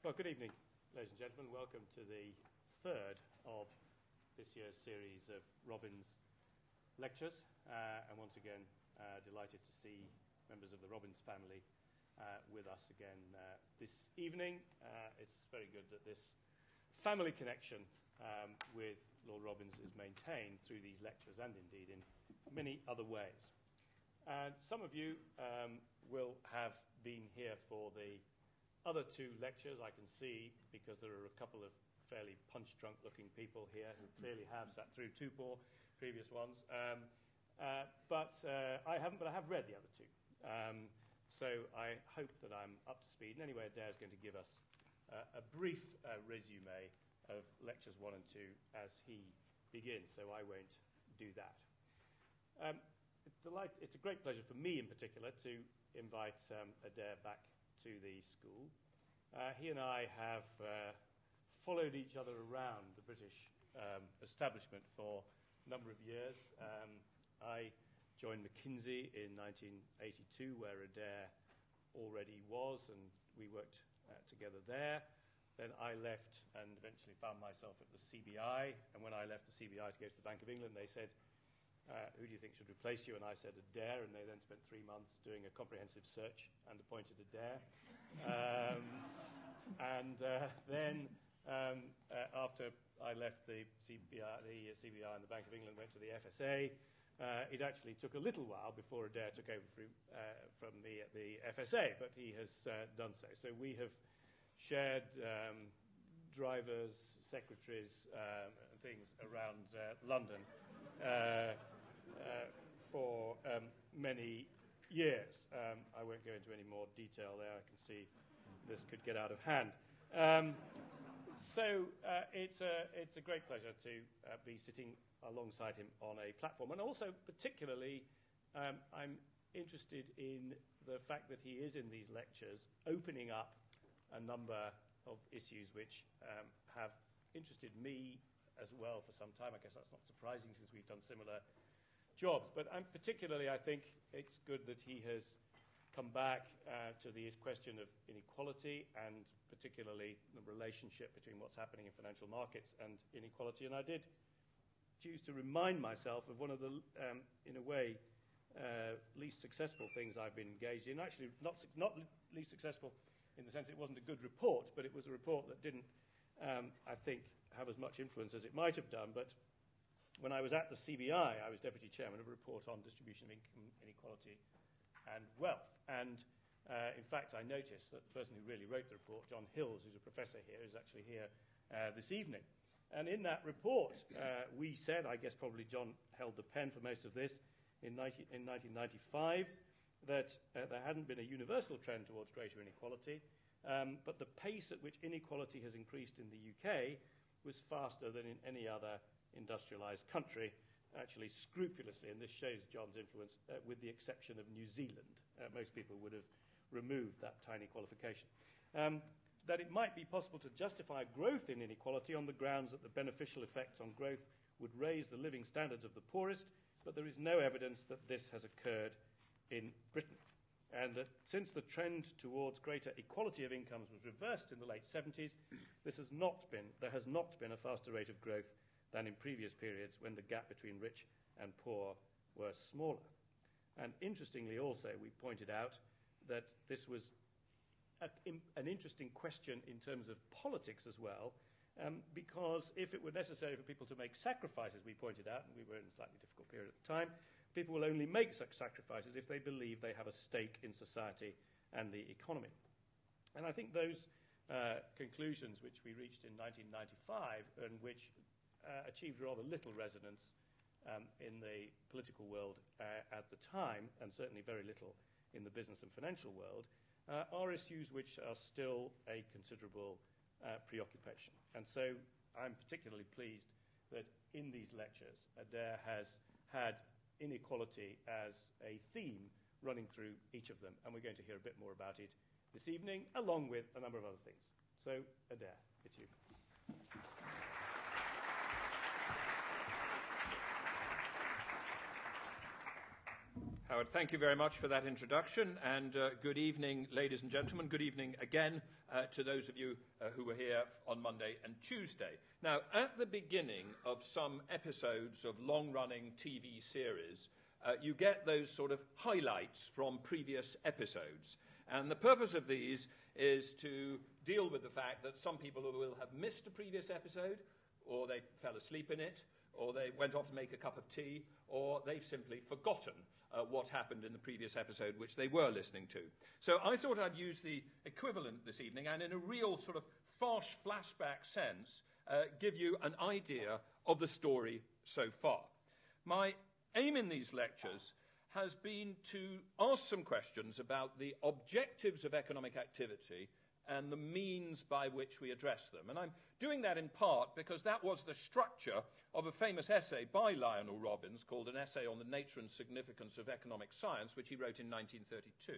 Well, good evening, ladies and gentlemen. Welcome to the third of this year's series of Robbins lectures. And once again, delighted to see members of the Robbins family with us again this evening. It's very good that this family connection with Lord Robbins is maintained through these lectures and indeed in many other ways. Some of you will have been here for the other two lectures, I can see, because there are a couple of fairly punch-drunk looking people here who clearly have sat through two more previous ones. But I haven't, but I have read the other two. So I hope that I'm up to speed. And anyway, Adair is going to give us a brief resume of lectures 1 and 2 as he begins, so I won't do that. It's a great pleasure for me in particular to invite Adair back to the school. He and I have followed each other around the British establishment for a number of years. I joined McKinsey in 1982, where Adair already was, and we worked together there. Then I left and eventually found myself at the CBI, and when I left the CBI to go to the Bank of England, they said, who do you think should replace you? And I said Adair, and they then spent 3 months doing a comprehensive search and appointed Adair. Then after I left the CBI and the Bank of England, went to the FSA, it actually took a little while before Adair took over from me at the FSA, but he has done so. So we have shared drivers, secretaries, and things around London for many years. I won't go into any more detail there. I can see this could get out of hand. So it's a great pleasure to be sitting alongside him on a platform. And also, particularly, I'm interested in the fact that he is in these lectures opening up a number of issues which have interested me as well for some time. I guess that's not surprising since we've done similar jobs. But particularly, I think it's good that he has come back to the question of inequality and particularly the relationship between what's happening in financial markets and inequality. And I did choose to remind myself of one of the, in a way, least successful things I've been engaged in. Actually, not least successful in the sense it wasn't a good report, but it was a report that didn't, I think, have as much influence as it might have done. But when I was at the CBI, I was deputy chairman of a report on distribution of income inequality and wealth. And in fact, I noticed that the person who really wrote the report, John Hills, who's a professor here, is actually here this evening. And in that report, we said, I guess probably John held the pen for most of this, in 1995, that there hadn't been a universal trend towards greater inequality, but the pace at which inequality has increased in the UK was faster than in any other industrialised country, actually scrupulously, and this shows John's influence, with the exception of New Zealand. Most people would have removed that tiny qualification. That it might be possible to justify growth in inequality on the grounds that the beneficial effects on growth would raise the living standards of the poorest, but there is no evidence that this has occurred in Britain. And that since the trend towards greater equality of incomes was reversed in the late 70s, there has not been a faster rate of growth than in previous periods when the gap between rich and poor were smaller. And interestingly also, we pointed out that this was an interesting question in terms of politics as well, because if it were necessary for people to make sacrifices, we pointed out, and we were in a slightly difficult period at the time, people will only make such sacrifices if they believe they have a stake in society and the economy. And I think those conclusions which we reached in 1995 and which achieved rather little resonance in the political world at the time, and certainly very little in the business and financial world, are issues which are still a considerable preoccupation. And so I'm particularly pleased that in these lectures, Adair has had inequality as a theme running through each of them, and we're going to hear a bit more about it this evening, along with a number of other things. So, Adair, it's you. Howard, thank you very much for that introduction, and good evening, ladies and gentlemen. Good evening again to those of you who were here on Monday and Tuesday. Now, at the beginning of some episodes of long-running TV series, you get those sort of highlights from previous episodes. And the purpose of these is to deal with the fact that some people will have missed a previous episode, or they fell asleep in it, or they went off to make a cup of tea, or they've simply forgotten what happened in the previous episode which they were listening to. So I thought I'd use the equivalent this evening, and in a real sort of flash flashback sense, give you an idea of the story so far. My aim in these lectures has been to ask some questions about the objectives of economic activity and the means by which we address them. And I'm doing that in part because that was the structure of a famous essay by Lionel Robbins called An Essay on the Nature and Significance of Economic Science, which he wrote in 1932.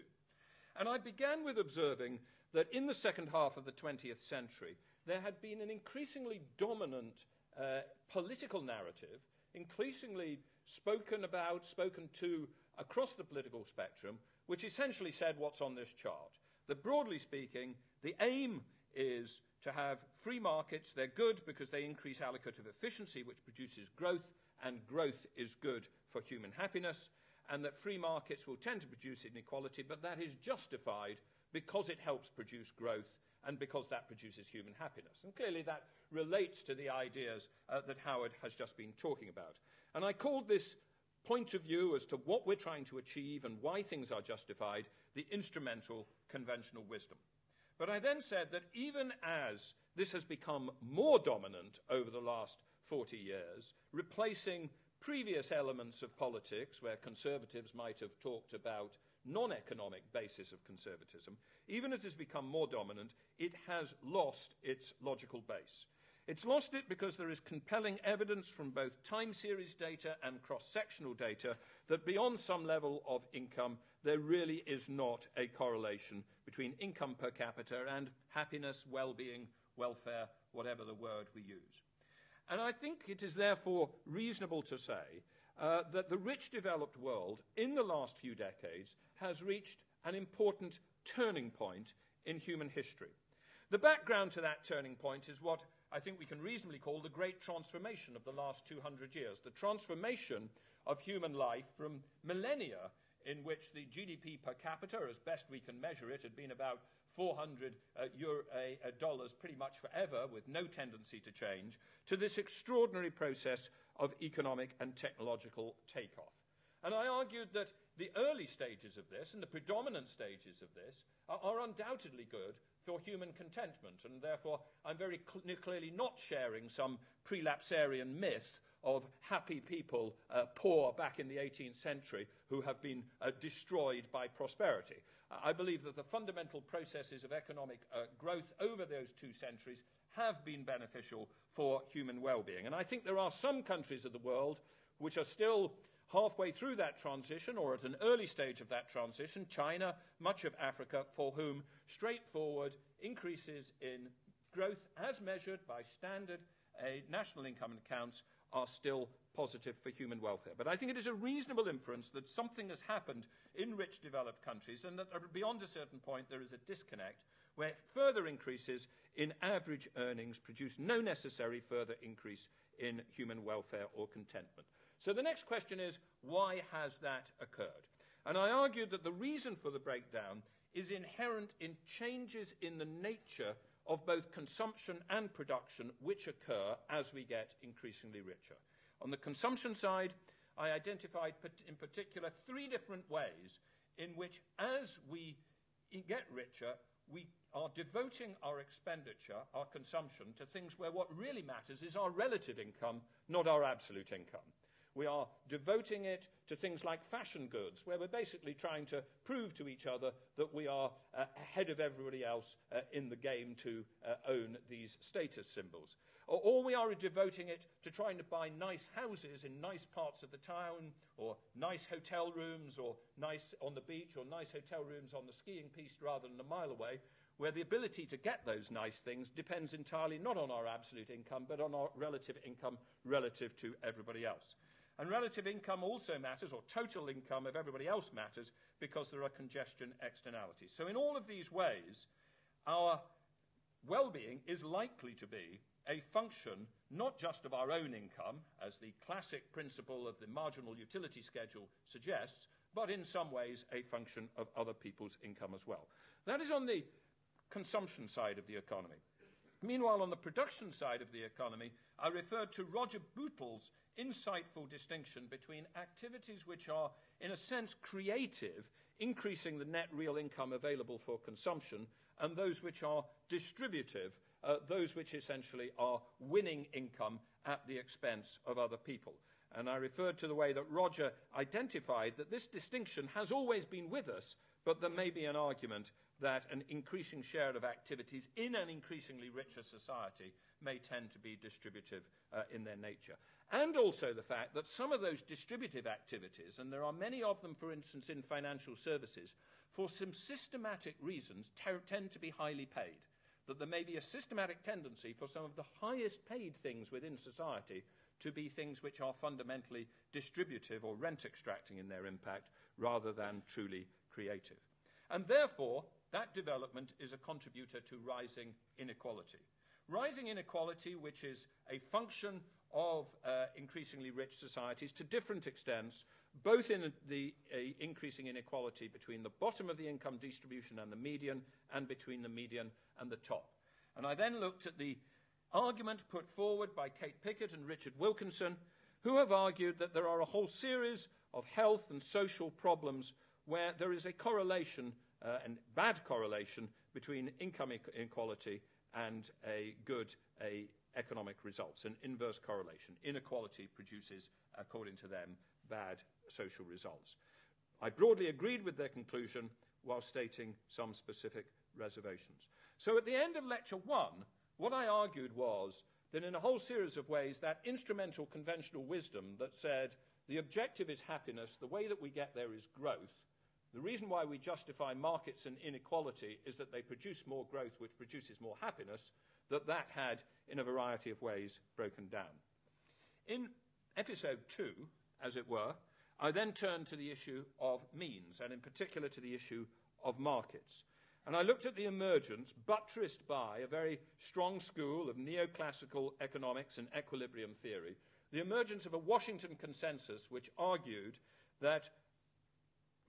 And I began with observing that in the second half of the 20th century, there had been an increasingly dominant political narrative, increasingly spoken to across the political spectrum, which essentially said what's on this chart. That broadly speaking, the aim is to have free markets. They're good because they increase allocative efficiency, which produces growth, and growth is good for human happiness, and that free markets will tend to produce inequality, but that is justified because it helps produce growth and because that produces human happiness. And clearly that relates to the ideas that Howard has just been talking about. And I called this point of view as to what we're trying to achieve and why things are justified, the instrumental conventional wisdom. But I then said that even as this has become more dominant over the last 40 years, replacing previous elements of politics where conservatives might have talked about non-economic basis of conservatism, even as it has become more dominant, it has lost its logical base. It's lost it because there is compelling evidence from both time series data and cross-sectional data that beyond some level of income, there really is not a correlation between income per capita and happiness, well-being, welfare, whatever the word we use. And I think it is therefore reasonable to say that the rich developed world in the last few decades has reached an important turning point in human history. The background to that turning point is what I think we can reasonably call the great transformation of the last 200 years, the transformation of human life from millennia in which the GDP per capita, as best we can measure it, had been about $400 pretty much forever with no tendency to change, to this extraordinary process of economic and technological takeoff. And I argued that the early stages of this and the predominant stages of this are undoubtedly good for human contentment, and therefore I'm very clearly not sharing some prelapsarian myth of happy people, poor back in the 18th century, who have been destroyed by prosperity. I believe that the fundamental processes of economic growth over those 2 centuries have been beneficial for human well-being. And I think there are some countries of the world which are still halfway through that transition or at an early stage of that transition, China, much of Africa, for whom straightforward increases in growth as measured by standard national income accounts are still positive for human welfare. But I think it is a reasonable inference that something has happened in rich developed countries and that beyond a certain point there is a disconnect where further increases in average earnings produce no necessary further increase in human welfare or contentment. So the next question is, why has that occurred? And I argued that the reason for the breakdown is inherent in changes in the nature of both consumption and production which occur as we get increasingly richer. On the consumption side, I identified in particular 3 different ways in which as we get richer, we are devoting our expenditure, our consumption, to things where what really matters is our relative income, not our absolute income. We are devoting it to things like fashion goods, where we're basically trying to prove to each other that we are ahead of everybody else in the game to own these status symbols. Or we are devoting it to trying to buy nice houses in nice parts of the town, or nice hotel rooms, or nice on the beach, or nice hotel rooms on the skiing piste rather than a mile away, where the ability to get those nice things depends entirely not on our absolute income, but on our relative income relative to everybody else. And relative income also matters, or total income of everybody else matters, because there are congestion externalities. So in all of these ways, our well-being is likely to be a function not just of our own income, as the classic principle of the marginal utility schedule suggests, but in some ways a function of other people's income as well. That is on the consumption side of the economy. Meanwhile, on the production side of the economy, I referred to Roger Bootle's insightful distinction between activities which are, in a sense, creative, increasing the net real income available for consumption, and those which are distributive, those which essentially are winning income at the expense of other people. And I referred to the way that Roger identified that this distinction has always been with us, but there may be an argument that an increasing share of activities in an increasingly richer society may tend to be distributive in their nature. And also the fact that some of those distributive activities, and there are many of them, for instance, in financial services, for some systematic reasons tend to be highly paid. That there may be a systematic tendency for some of the highest paid things within society to be things which are fundamentally distributive or rent extracting in their impact rather than truly creative. And therefore, that development is a contributor to rising inequality. Rising inequality, which is a function of increasingly rich societies to different extents, both in the increasing inequality between the bottom of the income distribution and the median, and between the median and the top. And I then looked at the argument put forward by Kate Pickett and Richard Wilkinson, who have argued that there are a whole series of health and social problems where there is a correlation, and bad correlation, between income inequality and good economic results, an inverse correlation. Inequality produces, according to them, bad social results. I broadly agreed with their conclusion while stating some specific reservations. So at the end of Lecture 1, what I argued was that in a whole series of ways, that instrumental conventional wisdom that said the objective is happiness, the way that we get there is growth, the reason why we justify markets and inequality is that they produce more growth, which produces more happiness, that had, in a variety of ways, broken down. In episode 2, as it were, I then turned to the issue of means, and in particular to the issue of markets. And I looked at the emergence, buttressed by a very strong school of neoclassical economics and equilibrium theory, the emergence of a Washington consensus which argued that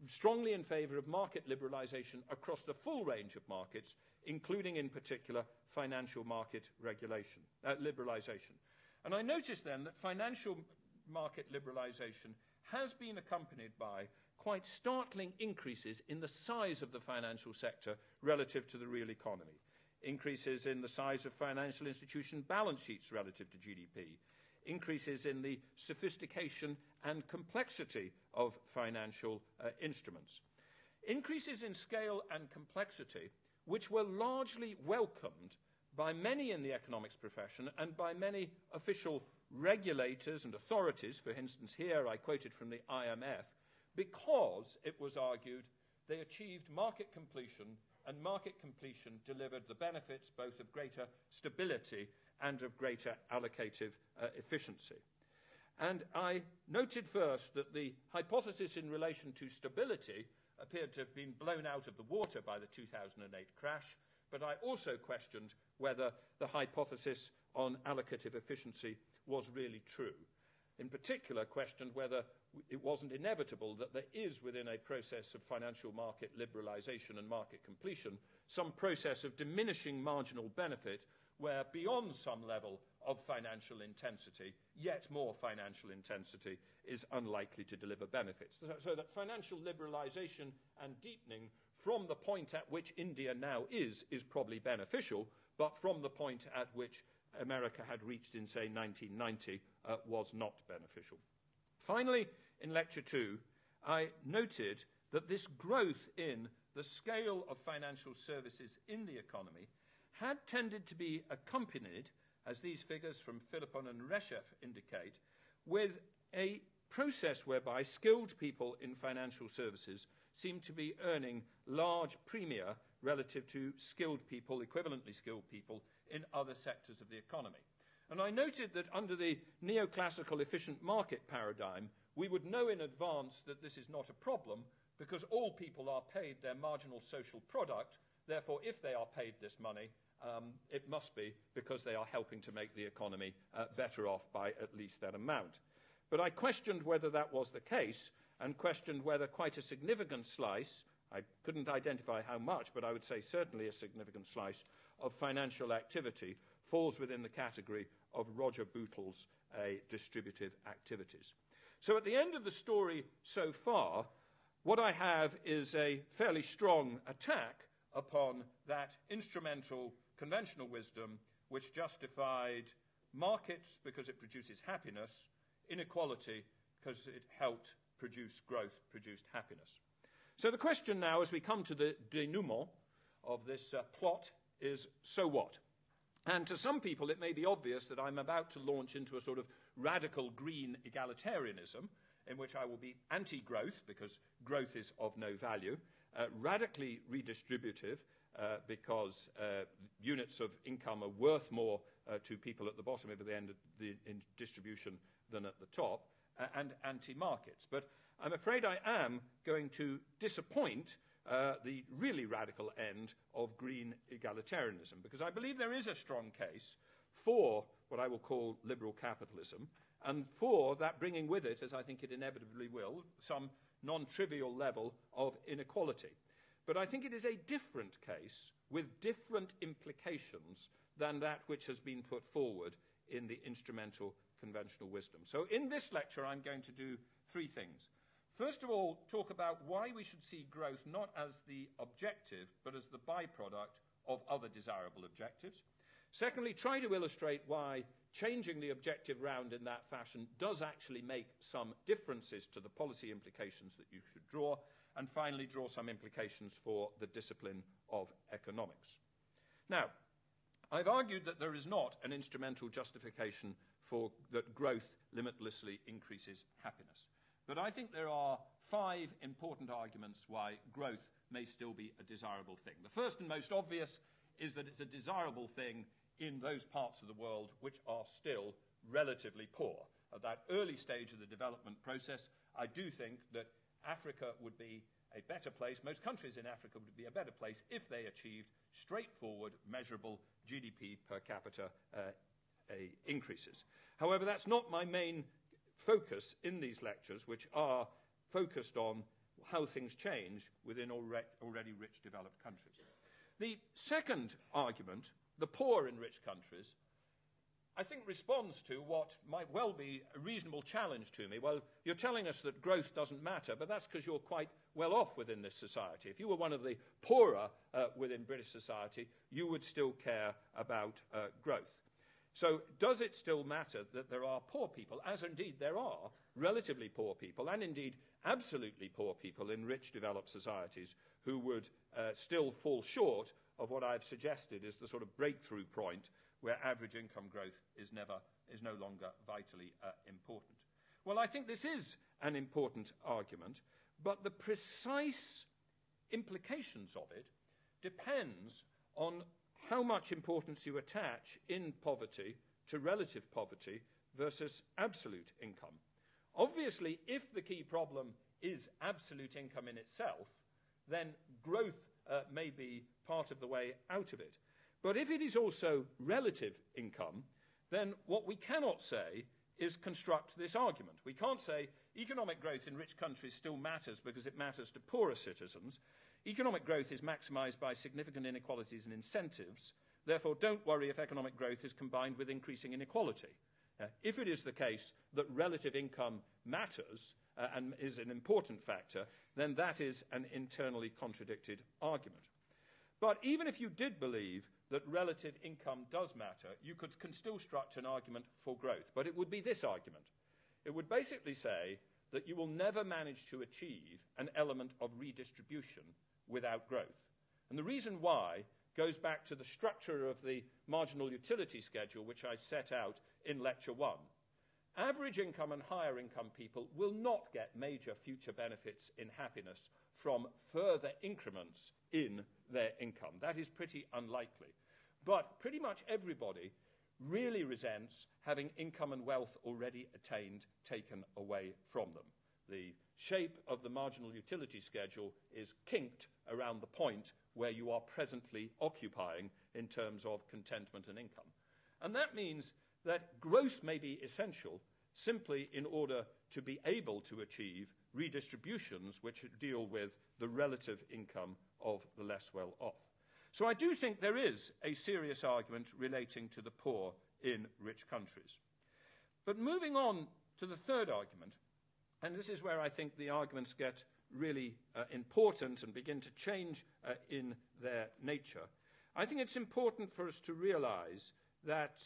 strongly in favour of market liberalisation across the full range of markets, including in particular financial market liberalisation. And I noticed then that financial market liberalisation has been accompanied by quite startling increases in the size of the financial sector relative to the real economy. Increases in the size of financial institution balance sheets relative to GDP. Increases in the sophistication and complexity of financial instruments. Increases in scale and complexity which were largely welcomed by many in the economics profession and by many official regulators and authorities. For instance, here I quoted from the IMF, because it was argued they achieved market completion, and market completion delivered the benefits both of greater stability and of greater allocative efficiency. And I noted first that the hypothesis in relation to stability appeared to have been blown out of the water by the 2008 crash, but I also questioned whether the hypothesis on allocative efficiency was really true. In particular, questioned whether it wasn't inevitable that there is, within a process of financial market liberalisation and market completion, some process of diminishing marginal benefit where beyond some level of financial intensity, yet more financial intensity is unlikely to deliver benefits. So that financial liberalisation and deepening from the point at which India now is probably beneficial, but from the point at which America had reached in, say, 1990, was not beneficial. Finally, in Lecture 2, I noted that this growth in the scale of financial services in the economy had tended to be accompanied, as these figures from Philippon and Resheff indicate, with a process whereby skilled people in financial services seem to be earning large premia relative to skilled people, equivalently skilled people, in other sectors of the economy. And I noted that under the neoclassical efficient market paradigm, we would know in advance that this is not a problem because all people are paid their marginal social product. Therefore, if they are paid this money, it must be because they are helping to make the economy better off by at least that amount. But I questioned whether that was the case and questioned whether quite a significant slice, I couldn't identify how much, but I would say certainly a significant slice of financial activity falls within the category of Roger Bootle's distributive activities. So at the end of the story so far, what I have is a fairly strong attack upon that instrumental conventional wisdom which justified markets because it produces happiness, inequality because it helped produce growth, produced happiness. So the question now, as we come to the denouement of this plot, is so what? And to some people it may be obvious that I'm about to launch into a sort of radical green egalitarianism in which I will be anti-growth because growth is of no value, radically redistributive because units of income are worth more to people at the bottom of the end of the distribution than at the top, and anti-markets. But I'm afraid I am going to disappoint the really radical end of green egalitarianism, because I believe there is a strong case for what I will call liberal capitalism, and for that bringing with it, as I think it inevitably will, some non-trivial level of inequality. But I think it is a different case with different implications than that which has been put forward in the instrumental conventional wisdom. So in this lecture, I'm going to do three things. First of all, talk about why we should see growth not as the objective, but as the byproduct of other desirable objectives. Secondly, try to illustrate why changing the objective round in that fashion does actually make some differences to the policy implications that you should draw. And finally, draw some implications for the discipline of economics. Now, I've argued that there is not an instrumental justification for that growth limitlessly increases happiness. But I think there are 5 important arguments why growth may still be a desirable thing. The first and most obvious is that it's a desirable thing in those parts of the world which are still relatively poor. At that early stage of the development process, I do think that Africa would be a better place, most countries in Africa would be a better place if they achieved straightforward, measurable GDP per capita increases. However, that's not my main focus in these lectures, which are focused on how things change within already rich developed countries. The second argument, the poor in rich countries, I think responds to what might well be a reasonable challenge to me. Well, you're telling us that growth doesn't matter, but that's because you're quite well off within this society. If you were one of the poorer within British society, you would still care about growth. So does it still matter that there are poor people, as indeed there are relatively poor people, and indeed absolutely poor people in rich developed societies who would still fall short of what I've suggested is the sort of breakthrough point where average income growth is no longer vitally important? Well, I think this is an important argument, but the precise implications of it depends on how much importance you attach in poverty to relative poverty versus absolute income. Obviously, if the key problem is absolute income in itself, then growth may be part of the way out of it. But if it is also relative income, then what we cannot say is construct this argument. We can't say economic growth in rich countries still matters because it matters to poorer citizens. Economic growth is maximized by significant inequalities and incentives. Therefore, don't worry if economic growth is combined with increasing inequality. If it is the case that relative income matters and is an important factor, then that is an internally contradicted argument. But even if you did believe that relative income does matter, you can still construct an argument for growth. But it would be this argument. It would basically say that you will never manage to achieve an element of redistribution without growth. And the reason why goes back to the structure of the marginal utility schedule, which I set out in Lecture 1. Average income and higher income people will not get major future benefits in happiness from further increments in their income. That is pretty unlikely. But pretty much everybody really resents having income and wealth already attained taken away from them. The shape of the marginal utility schedule is kinked around the point where you are presently occupying in terms of contentment and income. And that means that growth may be essential simply in order to be able to achieve redistributions which deal with the relative income of the less well off. So I do think there is a serious argument relating to the poor in rich countries. But moving on to the third argument, and this is where I think the arguments get really important and begin to change in their nature, I think it's important for us to realize that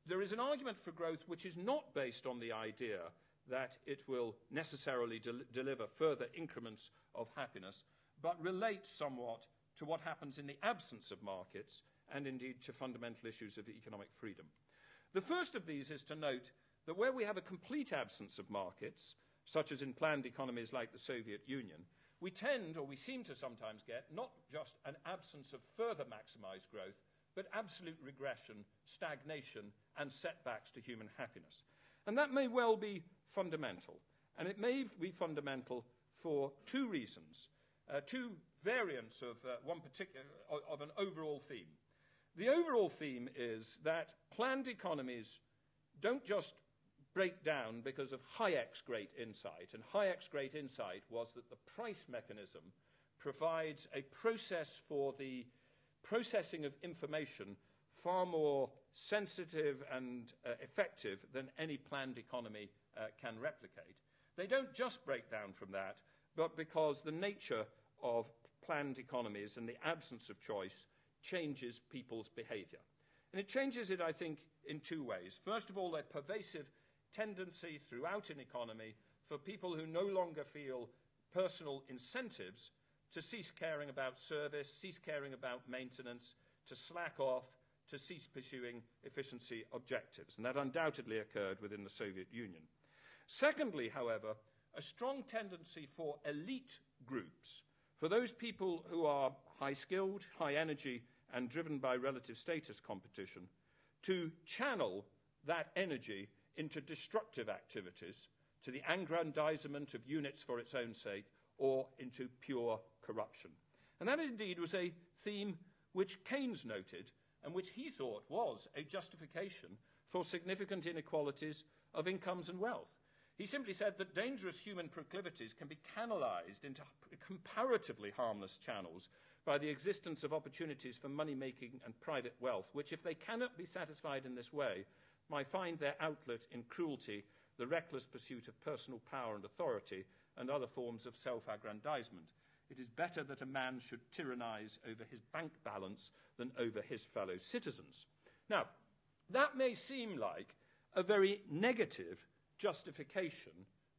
there is an argument for growth which is not based on the idea that it will necessarily deliver further increments of happiness, but relates somewhat to what happens in the absence of markets and indeed to fundamental issues of economic freedom. The first of these is to note that where we have a complete absence of markets, such as in planned economies like the Soviet Union, we tend, or we seem to sometimes get, not just an absence of further maximized growth, but absolute regression, stagnation, and setbacks to human happiness. And that may well be fundamental. And it may be fundamental for two reasons, two variants of one particular, of an overall theme. The overall theme is that planned economies don't just break down because of Hayek's great insight. And Hayek's great insight was that the price mechanism provides a process for the processing of information far more sensitive and effective than any planned economy can replicate. They don't just break down from that, but because the nature of planned economies and the absence of choice changes people's behavior. And it changes it, I think, in two ways. First of all, a pervasive tendency throughout an economy for people who no longer feel personal incentives to cease caring about service, cease caring about maintenance, to slack off, to cease pursuing efficiency objectives. And that undoubtedly occurred within the Soviet Union. Secondly, however, a strong tendency for elite groups, for those people who are high-skilled, high-energy, and driven by relative status competition, to channel that energy into destructive activities, to the aggrandizement of units for its own sake, or into pure corruption. And that indeed was a theme which Keynes noted and which he thought was a justification for significant inequalities of incomes and wealth. He simply said that dangerous human proclivities can be canalized into comparatively harmless channels by the existence of opportunities for money-making and private wealth, which, if they cannot be satisfied in this way, might find their outlet in cruelty, the reckless pursuit of personal power and authority, and other forms of self-aggrandizement. It is better that a man should tyrannize over his bank balance than over his fellow citizens. Now, that may seem like a very negative justification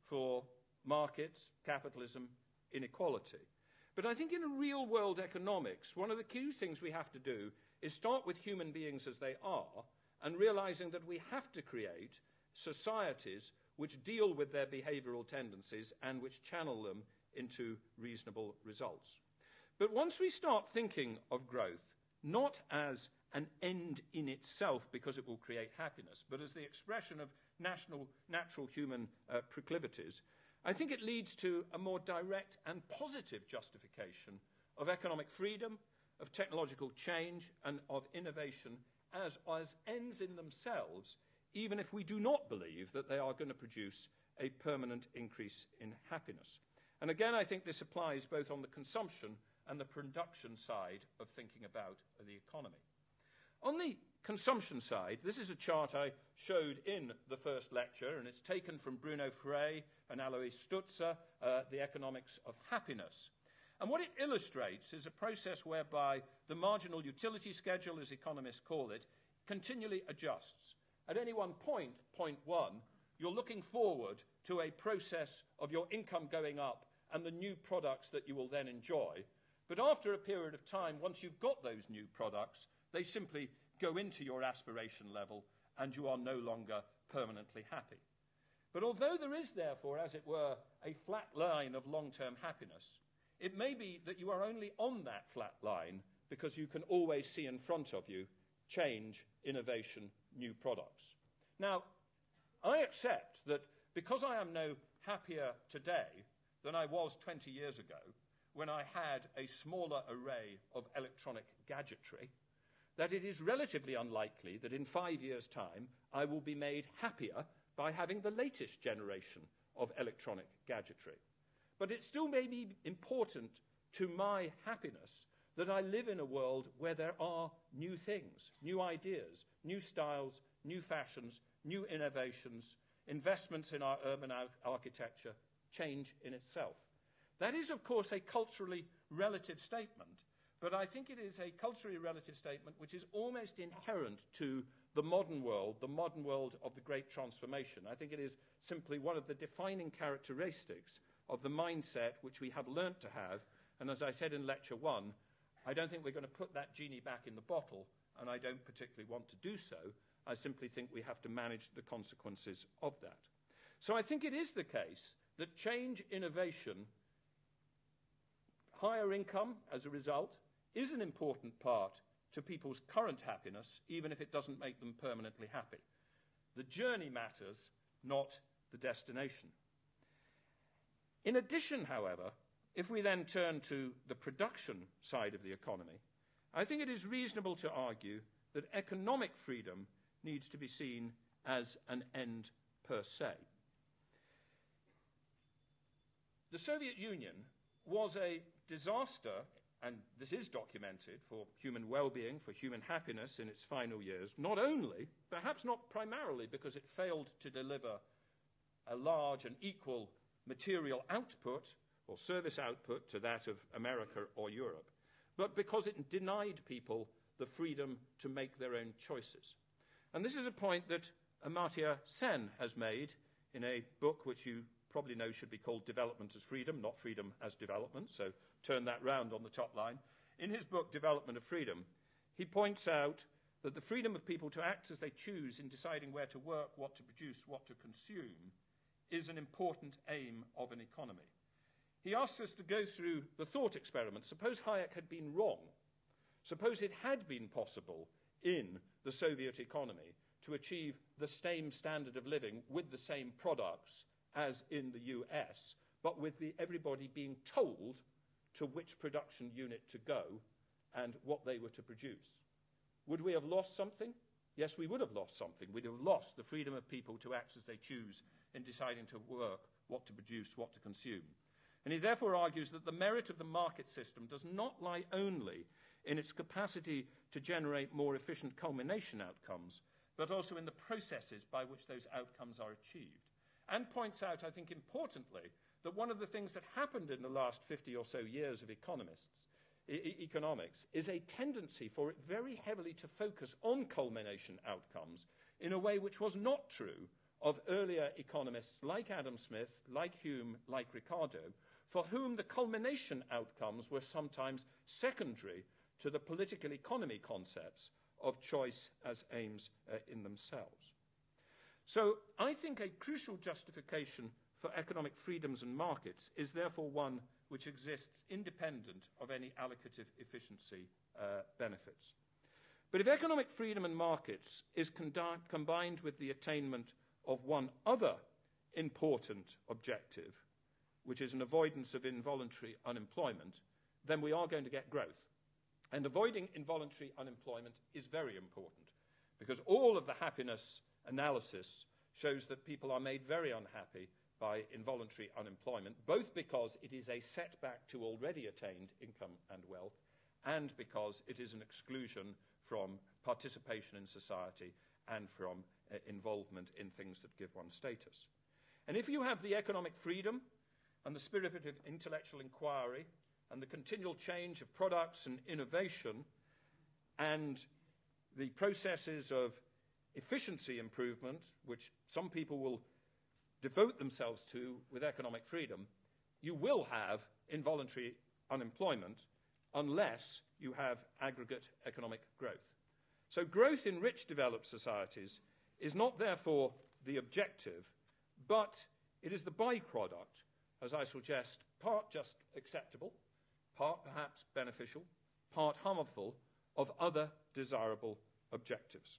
for markets, capitalism, inequality. But I think in real-world economics, one of the key things we have to do is start with human beings as they are and realizing that we have to create societies which deal with their behavioral tendencies and which channel them into reasonable results. But once we start thinking of growth, not as an end in itself because it will create happiness, but as the expression of natural human proclivities, I think it leads to a more direct and positive justification of economic freedom, of technological change, and of innovation as ends in themselves, even if we do not believe that they are going to produce a permanent increase in happiness. And again, I think this applies both on the consumption and the production side of thinking about the economy. On the consumption side, this is a chart I showed in the first lecture, and it's taken from Bruno Frey and Alois Stutzer, The Economics of Happiness. And what it illustrates is a process whereby the marginal utility schedule, as economists call it, continually adjusts. At any one point, point one, you're looking forward to a process of your income going up and the new products that you will then enjoy. But after a period of time, once you've got those new products, they simply go into your aspiration level and you are no longer permanently happy. But although there is, therefore, as it were, a flat line of long-term happiness, it may be that you are only on that flat line because you can always see in front of you change, innovation, new products. Now, I accept that because I am no happier today than I was 20 years ago, when I had a smaller array of electronic gadgetry, that it is relatively unlikely that in 5 years' time I will be made happier by having the latest generation of electronic gadgetry. But it still may be important to my happiness that I live in a world where there are new things, new ideas, new styles, new fashions, new innovations, investments in our urban architecture, change in itself. That is, of course, a culturally relative statement, but I think it is a culturally relative statement which is almost inherent to the modern world of the Great Transformation. I think it is simply one of the defining characteristics of the mindset which we have learnt to have, and as I said in Lecture 1, I don't think we're going to put that genie back in the bottle, and I don't particularly want to do so. I simply think we have to manage the consequences of that. So I think it is the case that change, innovation, higher income as a result, is an important part to people's current happiness, even if it doesn't make them permanently happy. The journey matters, not the destination. In addition, however, if we then turn to the production side of the economy, I think it is reasonable to argue that economic freedom needs to be seen as an end per se. The Soviet Union was a disaster, and this is documented, for human well-being, for human happiness in its final years, not only, perhaps not primarily, because it failed to deliver a large and equal material output or service output to that of America or Europe, but because it denied people the freedom to make their own choices. And this is a point that Amartya Sen has made in a book which you probably know should be called Development as Freedom, not Freedom as Development, so turn that round on the top line. In his book, Development of Freedom, he points out that the freedom of people to act as they choose in deciding where to work, what to produce, what to consume, is an important aim of an economy. He asks us to go through the thought experiment. Suppose Hayek had been wrong. Suppose it had been possible in the Soviet economy to achieve the same standard of living with the same products as in the US, but with everybody being told to which production unit to go and what they were to produce. Would we have lost something? Yes, we would have lost something. We'd have lost the freedom of people to act as they choose in deciding to work, what to produce, what to consume. And he therefore argues that the merit of the market system does not lie only in its capacity to generate more efficient culmination outcomes, but also in the processes by which those outcomes are achieved. And points out, I think importantly, that one of the things that happened in the last 50 or so years of economics is a tendency for it very heavily to focus on culmination outcomes in a way which was not true of earlier economists like Adam Smith, like Hume, like Ricardo, for whom the culmination outcomes were sometimes secondary to the political economy concepts of choice as aims in themselves. So I think a crucial justification for economic freedoms and markets is therefore one which exists independent of any allocative efficiency benefits. But if economic freedom and markets is combined with the attainment of one other important objective, which is an avoidance of involuntary unemployment, then we are going to get growth. And avoiding involuntary unemployment is very important, because all of the happiness analysis shows that people are made very unhappy by involuntary unemployment, both because it is a setback to already attained income and wealth, and because it is an exclusion from participation in society and from involvement in things that give one status. And if you have the economic freedom and the spirit of intellectual inquiry and the continual change of products and innovation and the processes of efficiency improvement, which some people will devote themselves to with economic freedom, you will have involuntary unemployment unless you have aggregate economic growth. So growth in rich developed societies is not therefore the objective, but it is the byproduct, as I suggest, part just acceptable, part perhaps beneficial, part harmful, of other desirable objectives.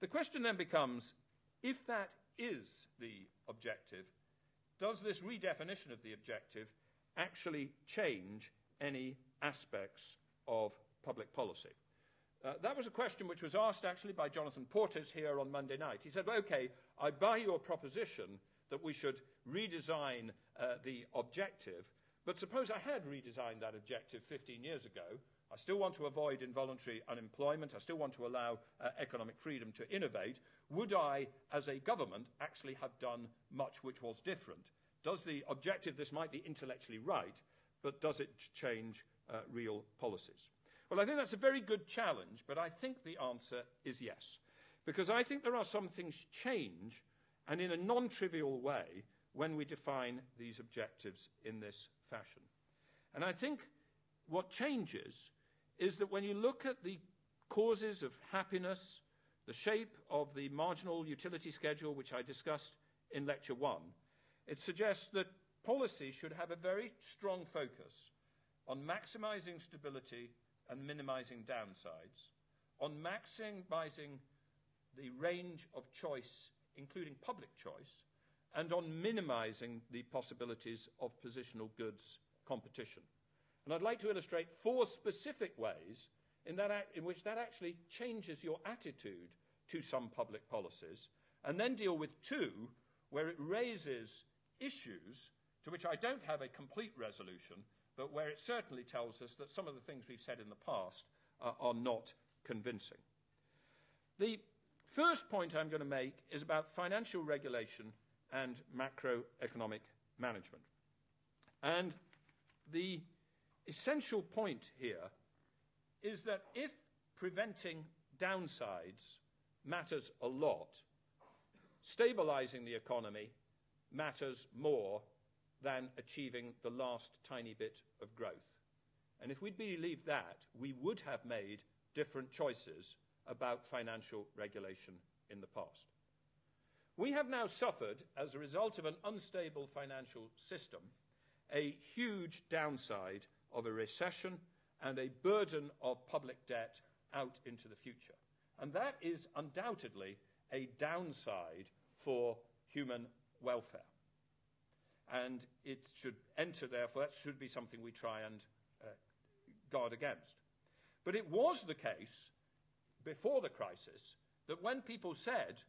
The question then becomes, if that is the objective, does this redefinition of the objective actually change any aspects of public policy? That was a question which was asked actually by Jonathan Portes here on Monday night. He said, well, OK, I buy your proposition that we should redesign the objective, but suppose I had redesigned that objective 15 years ago. I still want to avoid involuntary unemployment. I still want to allow economic freedom to innovate. Would I, as a government, actually have done much which was different? Does the objective, this might be intellectually right, but does it change real policies? Well, I think that's a very good challenge, but I think the answer is yes. Because I think there are some things change, and in a non-trivial way, when we define these objectives in this fashion. And I think what changes is that when you look at the causes of happiness, the shape of the marginal utility schedule, which I discussed in Lecture 1, it suggests that policy should have a very strong focus on maximising stability and minimising downsides, on maximising the range of choice, including public choice, and on minimising the possibilities of positional goods competition. And I'd like to illustrate 4 specific ways in which that actually changes your attitude to some public policies, and then deal with 2 where it raises issues to which I don't have a complete resolution, but where it certainly tells us that some of the things we've said in the past are not convincing. The first point I'm going to make is about financial regulation and macroeconomic management. And the essential point here is that if preventing downsides matters a lot, stabilizing the economy matters more than achieving the last tiny bit of growth. And if we'd believed that, we would have made different choices about financial regulation in the past. We have now suffered, as a result of an unstable financial system, a huge downside of a recession and a burden of public debt out into the future. And that is undoubtedly a downside for human welfare. And it should enter, therefore, that should be something we try and guard against. But it was the case before the crisis that when people said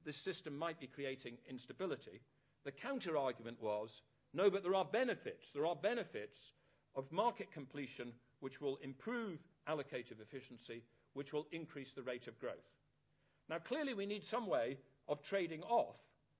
this system might be creating instability, the counter-argument was, no, but there are benefits. There are benefits of market completion which will improve allocative efficiency, which will increase the rate of growth. Now, clearly, we need some way of trading off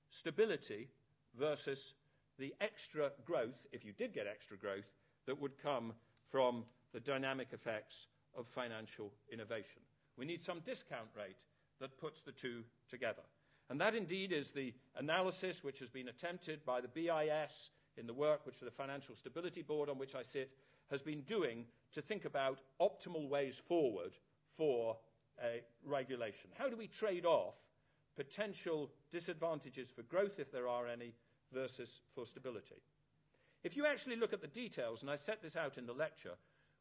stability versus the extra growth, if you did get extra growth, that would come from the dynamic effects of financial innovation. We need some discount rate that puts the two together. And that indeed is the analysis which has been attempted by the BIS in the work which the Financial Stability Board, on which I sit, has been doing to think about optimal ways forward for regulation. How do we trade off potential disadvantages for growth, if there are any, versus for stability? If you actually look at the details, and I set this out in the lecture,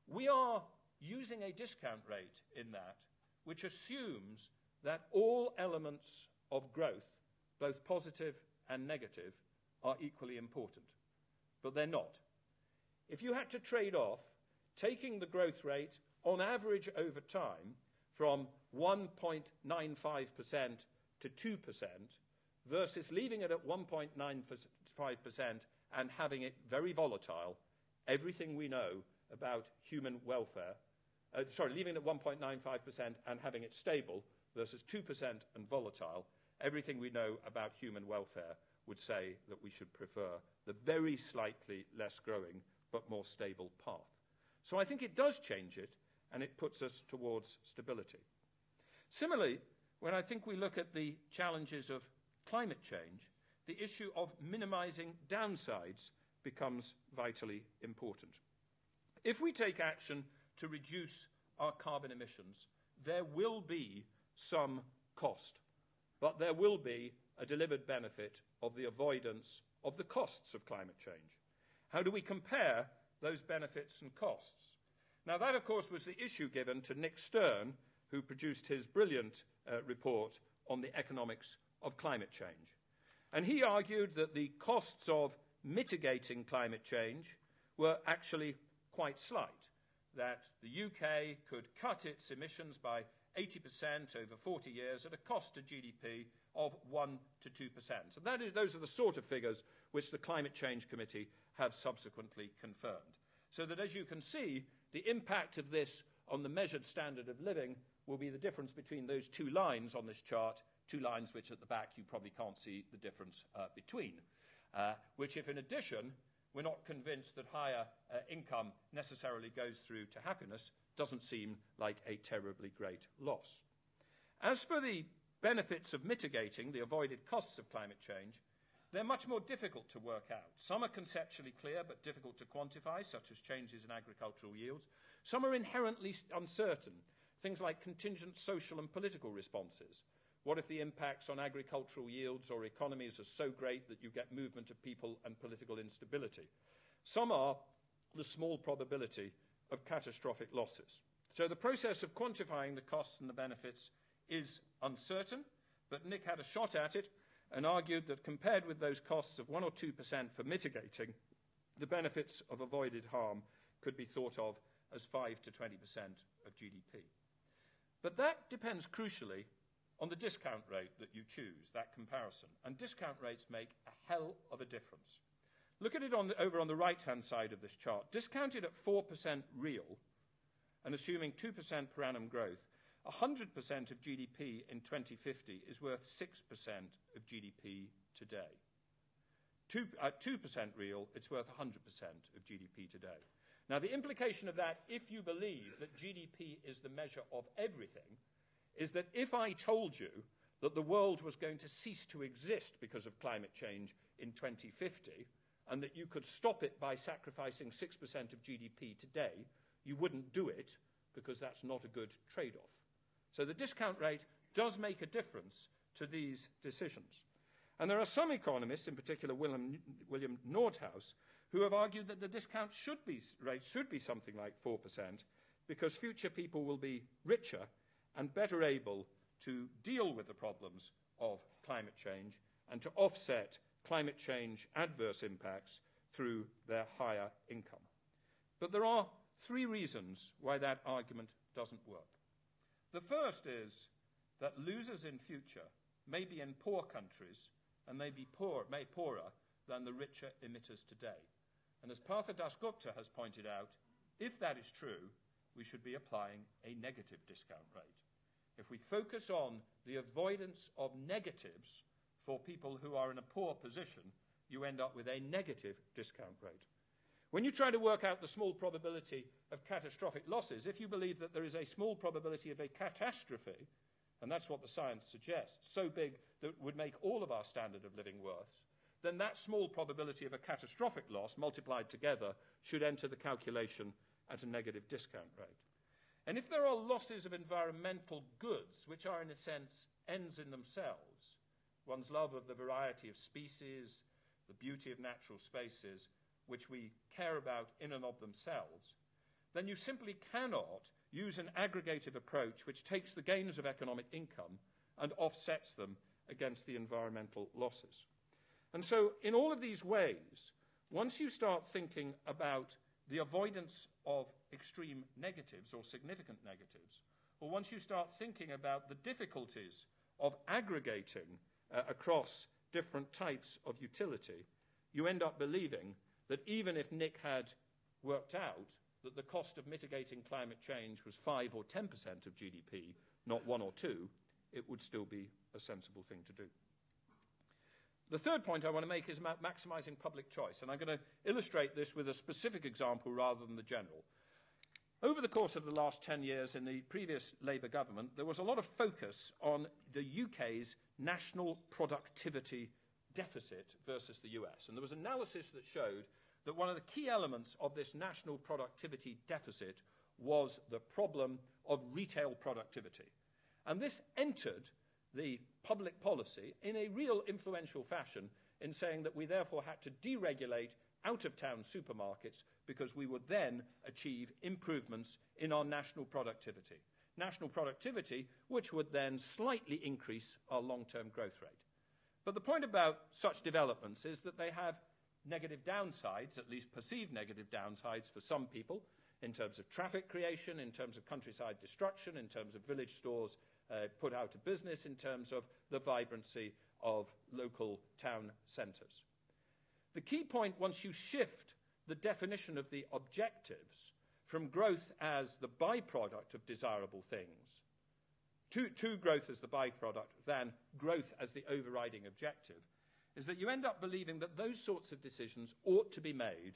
we are using a discount rate in that which assumes that all elements of growth, both positive and negative, are equally important. But they're not. If you had to trade off taking the growth rate on average over time from 1.95% to 2% versus leaving it at 1.95% and having it very volatile, everything we know about human welfare, leaving it at 1.95% and having it stable versus 2% and volatile, everything we know about human welfare would say that we should prefer the very slightly less growing but more stable path. So I think it does change it, and it puts us towards stability. Similarly, when I think we look at the challenges of climate change, the issue of minimizing downsides becomes vitally important. If we take action to reduce our carbon emissions, there will be some cost, but there will be a delivered benefit of the avoidance of the costs of climate change. How do we compare those benefits and costs? Now, that, of course, was the issue given to Nick Stern, who produced his brilliant report on the economics of climate change. And he argued that the costs of mitigating climate change were actually quite slight, that the UK could cut its emissions by 80% over 40 years at a cost to GDP of 1 to 2%. And those are the sort of figures which the Climate Change Committee have subsequently confirmed. So that, as you can see, the impact of this on the measured standard of living will be the difference between those two lines on this chart, two lines which at the back you probably can't see the difference between, which if in addition we're not convinced that higher income necessarily goes through to happiness, doesn't seem like a terribly great loss. As for the benefits of mitigating the avoided costs of climate change, they're much more difficult to work out. Some are conceptually clear but difficult to quantify, such as changes in agricultural yields. Some are inherently uncertain, things like contingent social and political responses. What if the impacts on agricultural yields or economies are so great that you get movement of people and political instability? Some are the small probability of catastrophic losses. So the process of quantifying the costs and the benefits is uncertain, but Nick had a shot at it and argued that compared with those costs of 1 or 2% for mitigating, the benefits of avoided harm could be thought of as 5 to 20% of GDP. But that depends crucially on the discount rate that you choose, that comparison. And discount rates make a hell of a difference. Look at it over on the right-hand side of this chart. Discounted at 4% real and assuming 2% per annum growth, 100% of GDP in 2050 is worth 6% of GDP today. At 2% real, it's worth 100% of GDP today. Now, the implication of that, if you believe that GDP is the measure of everything, is that if I told you that the world was going to cease to exist because of climate change in 2050, and that you could stop it by sacrificing 6% of GDP today, you wouldn't do it because that's not a good trade-off. So the discount rate does make a difference to these decisions. And there are some economists, in particular William Nordhaus, who have argued that the discount rate should be something like 4% because future people will be richer and better able to deal with the problems of climate change and to offset climate change adverse impacts through their higher income. But there are 3 reasons why that argument doesn't work. The first is that losers in future may be in poor countries and may poorer than the richer emitters today. And as Partha Dasgupta has pointed out, if that is true, we should be applying a negative discount rate. If we focus on the avoidance of negatives for people who are in a poor position, you end up with a negative discount rate. When you try to work out the small probability of catastrophic losses, if you believe that there is a small probability of a catastrophe, and that's what the science suggests, so big that it would make all of our standard of living worse, then that small probability of a catastrophic loss multiplied together should enter the calculation at a negative discount rate. And if there are losses of environmental goods, which are in a sense ends in themselves, one's love of the variety of species, the beauty of natural spaces, which we care about in and of themselves, then you simply cannot use an aggregative approach which takes the gains of economic income and offsets them against the environmental losses. And so in all of these ways, once you start thinking about the avoidance of extreme negatives or significant negatives, or once you start thinking about the difficulties of aggregating across different types of utility, you end up believing that even if Nick had worked out that the cost of mitigating climate change was 5 or 10% of GDP, not 1 or 2, it would still be a sensible thing to do. The third point I want to make is about maximising public choice, and I'm going to illustrate this with a specific example rather than the general. Over the course of the last 10 years in the previous Labour government, there was a lot of focus on the UK's national productivity deficit versus the US. And there was analysis that showed that one of the key elements of this national productivity deficit was the problem of retail productivity. And this entered the public policy in a real influential fashion in saying that we therefore had to deregulate out-of-town supermarkets because we would then achieve improvements in our national productivity. National productivity, which would then slightly increase our long-term growth rate. But the point about such developments is that they have negative downsides, at least perceived negative downsides for some people, in terms of traffic creation, in terms of countryside destruction, in terms of village stores put out of business, in terms of the vibrancy of local town centres. The key point, once you shift the definition of the objectives from growth as the byproduct of desirable things to growth as the byproduct than growth as the overriding objective, is that you end up believing that those sorts of decisions ought to be made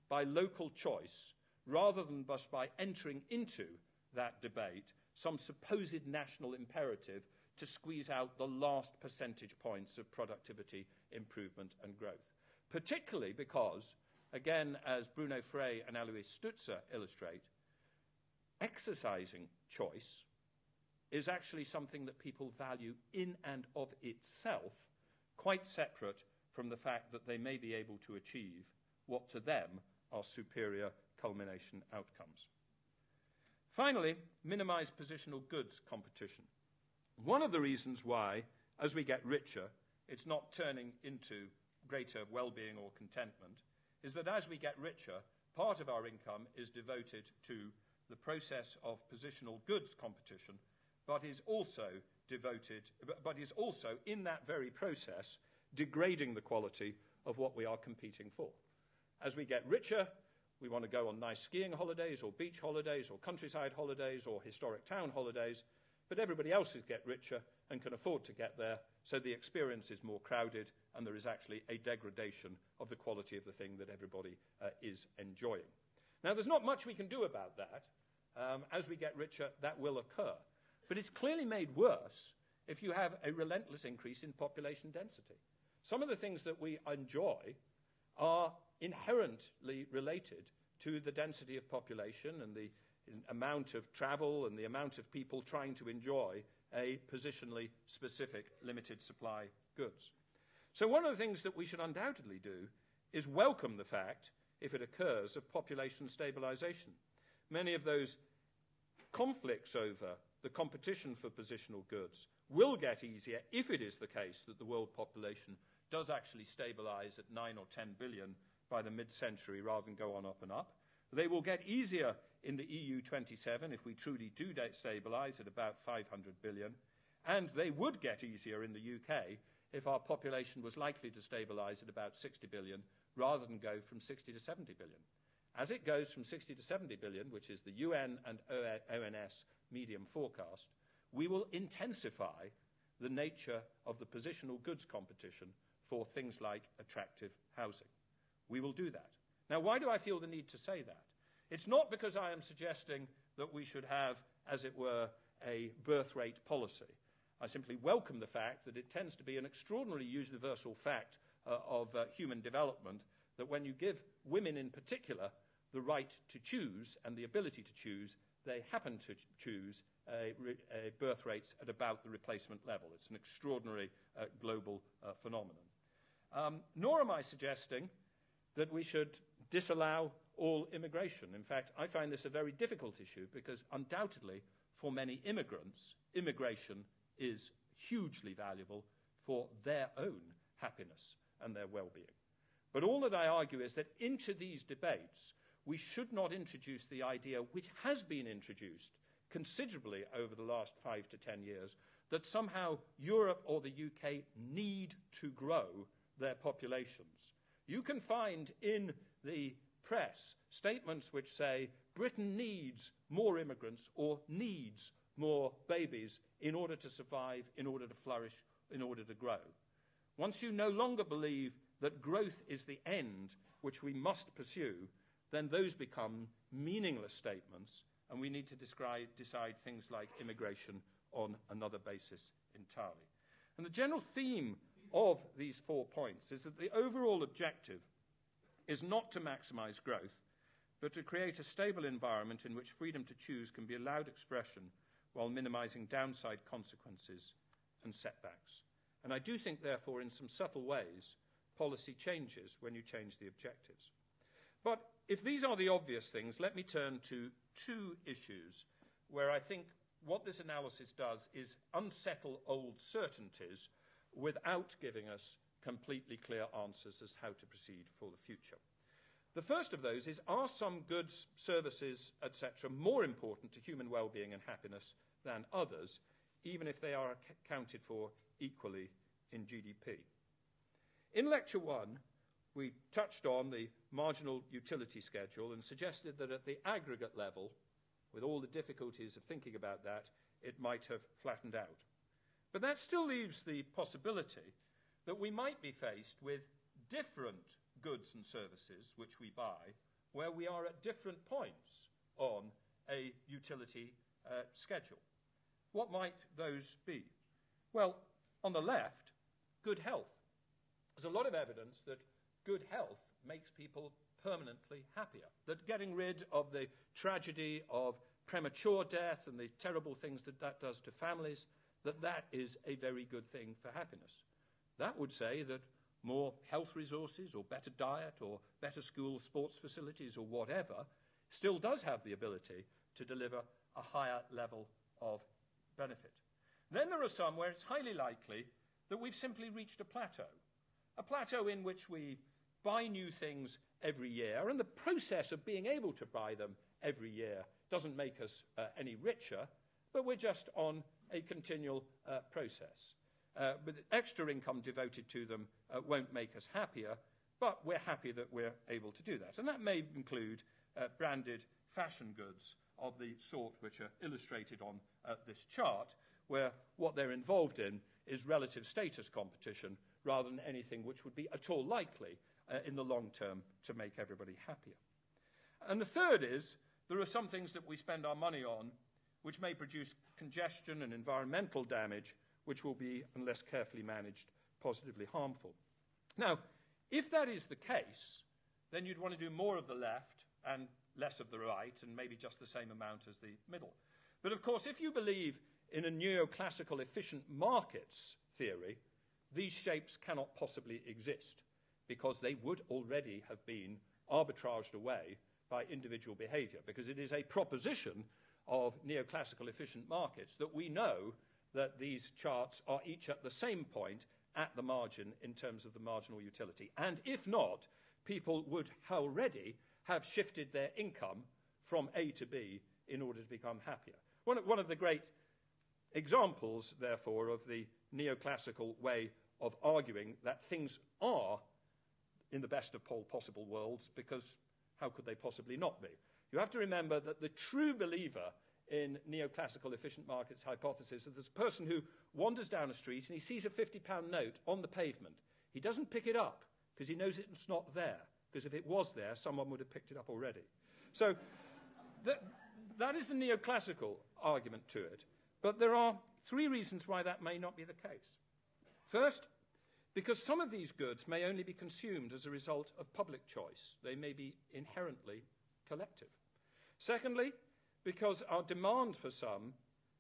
by local choice rather than just by entering into that debate some supposed national imperative to squeeze out the last percentage points of productivity improvement and growth. Particularly because, again, as Bruno Frey and Alois Stutzer illustrate, exercising choice is actually something that people value in and of itself, quite separate from the fact that they may be able to achieve what to them are superior culmination outcomes. Finally, minimize positional goods competition. One of the reasons why, as we get richer, it's not turning into greater well-being or contentment is that as we get richer, part of our income is devoted to the process of positional goods competition, but is also in that very process degrading the quality of what we are competing for. As we get richer, we want to go on nice skiing holidays or beach holidays or countryside holidays or historic town holidays, but everybody else is get richer and can afford to get there, so the experience is more crowded and there is actually a degradation of the quality of the thing that everybody is enjoying. Now, there's not much we can do about that. As we get richer, that will occur. But it's clearly made worse if you have a relentless increase in population density. Some of the things that we enjoy are inherently related to the density of population and the amount of travel and the amount of people trying to enjoy a positionally specific limited supply goods. So one of the things that we should undoubtedly do is welcome the fact, if it occurs, of population stabilization. Many of those conflicts over the competition for positional goods will get easier if it is the case that the world population does actually stabilize at 9 or 10 billion by the mid-century rather than go on up and up. They will get easier in the EU 27 if we truly do stabilize at about 500 billion, and they would get easier in the UK if our population was likely to stabilize at about 60 billion rather than go from 60 to 70 billion. As it goes from 60 to 70 billion, which is the UN and ONS medium forecast, we will intensify the nature of the positional goods competition for things like attractive housing. We will do that. Now, why do I feel the need to say that? It's not because I am suggesting that we should have, as it were, a birth rate policy. I simply welcome the fact that it tends to be an extraordinarily universal fact of human development that when you give women in particular the right to choose and the ability to choose, they happen to choose birth rates at about the replacement level. It's an extraordinary global phenomenon. Nor am I suggesting that we should disallow all immigration. In fact, I find this a very difficult issue because undoubtedly for many immigrants, immigration is hugely valuable for their own happiness and their well-being. But all that I argue is that into these debates, we should not introduce the idea, which has been introduced considerably over the last 5 to 10 years, that somehow Europe or the UK need to grow their populations. You can find in the press statements which say Britain needs more immigrants or needs more babies in order to survive, in order to flourish, in order to grow. Once you no longer believe that growth is the end which we must pursue, then those become meaningless statements, and we need to decide things like immigration on another basis entirely. And the general theme of these 4 points is that the overall objective is not to maximize growth, but to create a stable environment in which freedom to choose can be allowed expression while minimizing downside consequences and setbacks. And I do think, therefore, in some subtle ways, policy changes when you change the objectives. But if these are the obvious things, let me turn to two issues where I think what this analysis does is unsettle old certainties without giving us completely clear answers as how to proceed for the future. The first of those is, are some goods, services, etc., more important to human well-being and happiness than others, even if they are accounted for equally in GDP? In Lecture 1, we touched on the marginal utility schedule and suggested that at the aggregate level, with all the difficulties of thinking about that, it might have flattened out. But that still leaves the possibility that we might be faced with different goods and services which we buy, where we are at different points on a utility schedule. What might those be? Well, on the left, good health. There's a lot of evidence that good health makes people permanently happier, that getting rid of the tragedy of premature death and the terrible things that that does to families, that is a very good thing for happiness. That would say that more health resources or better diet or better school sports facilities or whatever still does have the ability to deliver a higher level of benefit. Then there are some where it's highly likely that we've simply reached a plateau in which we buy new things every year, and the process of being able to buy them every year doesn't make us any richer, but we're just on a continual process. But extra income devoted to them won't make us happier, but we're happy that we're able to do that. And that may include branded fashion goods of the sort which are illustrated on this chart, where what they're involved in is relative status competition rather than anything which would be at all likely in the long term to make everybody happier. And the third is, there are some things that we spend our money on which may produce congestion and environmental damage, which will be, unless carefully managed, positively harmful. Now, if that is the case, then you'd want to do more of the left and less of the right, and maybe just the same amount as the middle. But of course, if you believe in a neoclassical efficient markets theory, these shapes cannot possibly exist, because they would already have been arbitraged away by individual behavior, because it is a proposition of neoclassical efficient markets that we know that these charts are each at the same point at the margin in terms of the marginal utility. And if not, people would already have shifted their income from A to B in order to become happier. One of the great examples, therefore, of the neoclassical way of arguing that things are in the best of all possible worlds, because how could they possibly not be? You have to remember that the true believer in neoclassical efficient markets hypothesis is there's a person who wanders down a street and he sees a £50 note on the pavement. He doesn't pick it up because he knows it's not there, because if it was there, someone would have picked it up already. So that is the neoclassical argument to it. But there are three reasons why that may not be the case. First, because some of these goods may only be consumed as a result of public choice. They may be inherently collective. Secondly, because our demand for some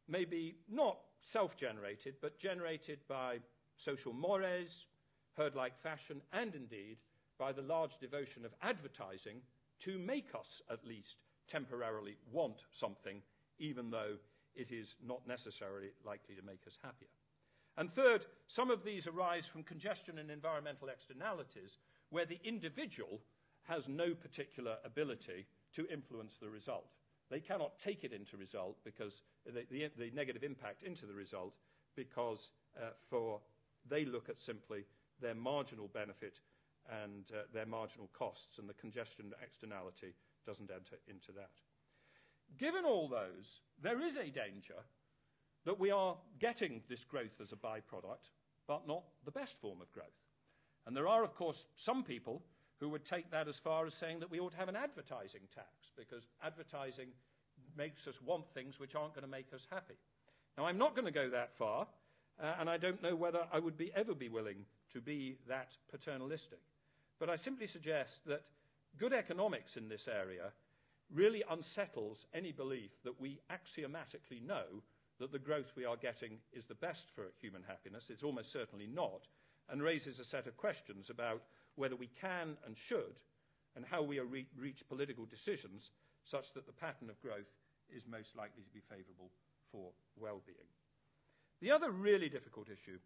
may be not self-generated, but generated by social mores, herd-like fashion, and indeed by the large devotion of advertising to make us at least temporarily want something, even though it is not necessarily likely to make us happier. And third, some of these arise from congestion and environmental externalities where the individual has no particular ability to influence the result. They cannot take it into result because the negative impact into the result, because they look at simply their marginal benefit and their marginal costs, and the congestion externality doesn't enter into that. Given all those, there is a danger that we are getting this growth as a byproduct, but not the best form of growth. And there are, of course, some people who would take that as far as saying that we ought to have an advertising tax, because advertising makes us want things which aren't going to make us happy. Now, I'm not going to go that far, and I don't know whether I would ever be willing to be that paternalistic. But I simply suggest that good economics in this area really unsettles any belief that we axiomatically know that the growth we are getting is the best for human happiness. It's almost certainly not. and raises a set of questions about whether we can and should, and how we reach political decisions such that the pattern of growth is most likely to be favourable for well-being. The other really difficult issue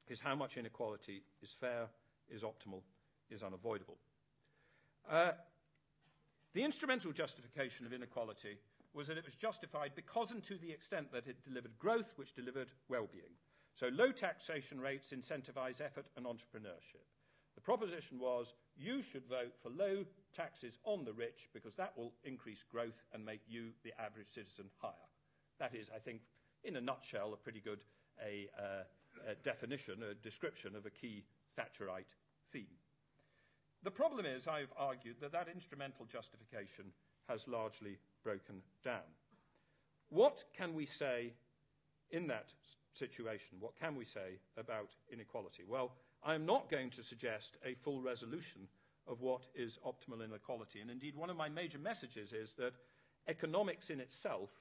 is how much inequality is fair, is optimal, is unavoidable. The instrumental justification of inequality was that it was justified because and to the extent that it delivered growth, which delivered well-being. So low taxation rates incentivize effort and entrepreneurship. The proposition was you should vote for low taxes on the rich because that will increase growth and make you, the average citizen, higher. That is, I think, in a nutshell, a pretty good definition, a description of a key Thatcherite theme. The problem is, I've argued, that that instrumental justification has largely broken down. What can we say in that situation? What can we say about inequality? Well, I am not going to suggest a full resolution of what is optimal inequality. And indeed, one of my major messages is that economics in itself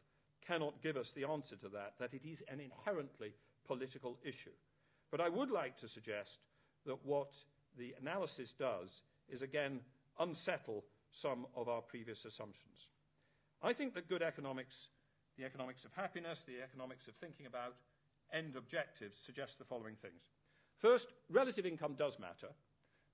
cannot give us the answer to that it is an inherently political issue. But I would like to suggest that what the analysis does is, again, unsettle some of our previous assumptions. I think that good economics, the economics of happiness, the economics of thinking about end objectives, suggest the following things. First, relative income does matter,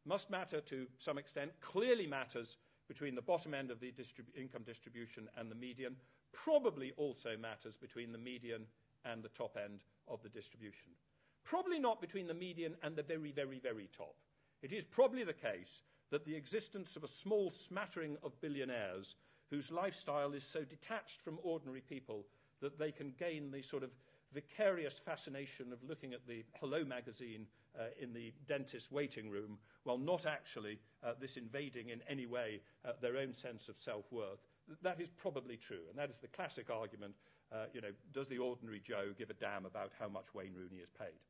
must matter to some extent, clearly matters between the bottom end of the income distribution and the median, probably also matters between the median and the top end of the distribution. Probably not between the median and the very, very, very top. It is probably the case that the existence of a small smattering of billionaires whose lifestyle is so detached from ordinary people that they can gain the sort of vicarious fascination of looking at the Hello magazine in the dentist's waiting room, while not actually this invading in any way their own sense of self-worth. That is probably true, and that is the classic argument, does the ordinary Joe give a damn about how much Wayne Rooney is paid?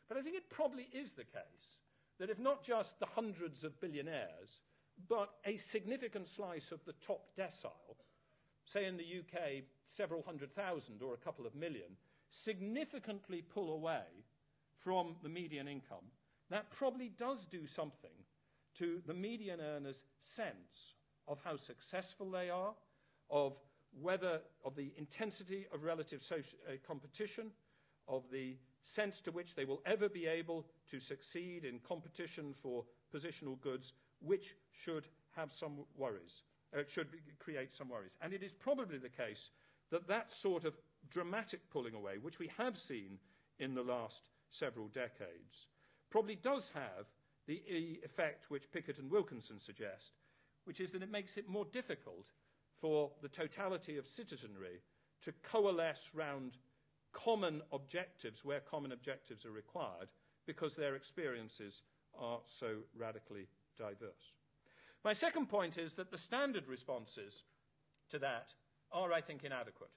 But I think it probably is the case that if not just the hundreds of billionaires, but a significant slice of the top decile, say in the UK several 100,000 or a couple of million, significantly pull away from the median income, that probably does do something to the median earner's sense of how successful they are, of the intensity of relative competition, of the sense to which they will ever be able to succeed in competition for positional goods, which should have some worries, create some worries. And it is probably the case that that sort of dramatic pulling away, which we have seen in the last several decades, probably does have the effect which Pickett and Wilkinson suggest, which is that it makes it more difficult for the totality of citizenry to coalesce round common objectives where common objectives are required, because their experiences are so radically diverse. My second point is that the standard responses to that are, I think, inadequate.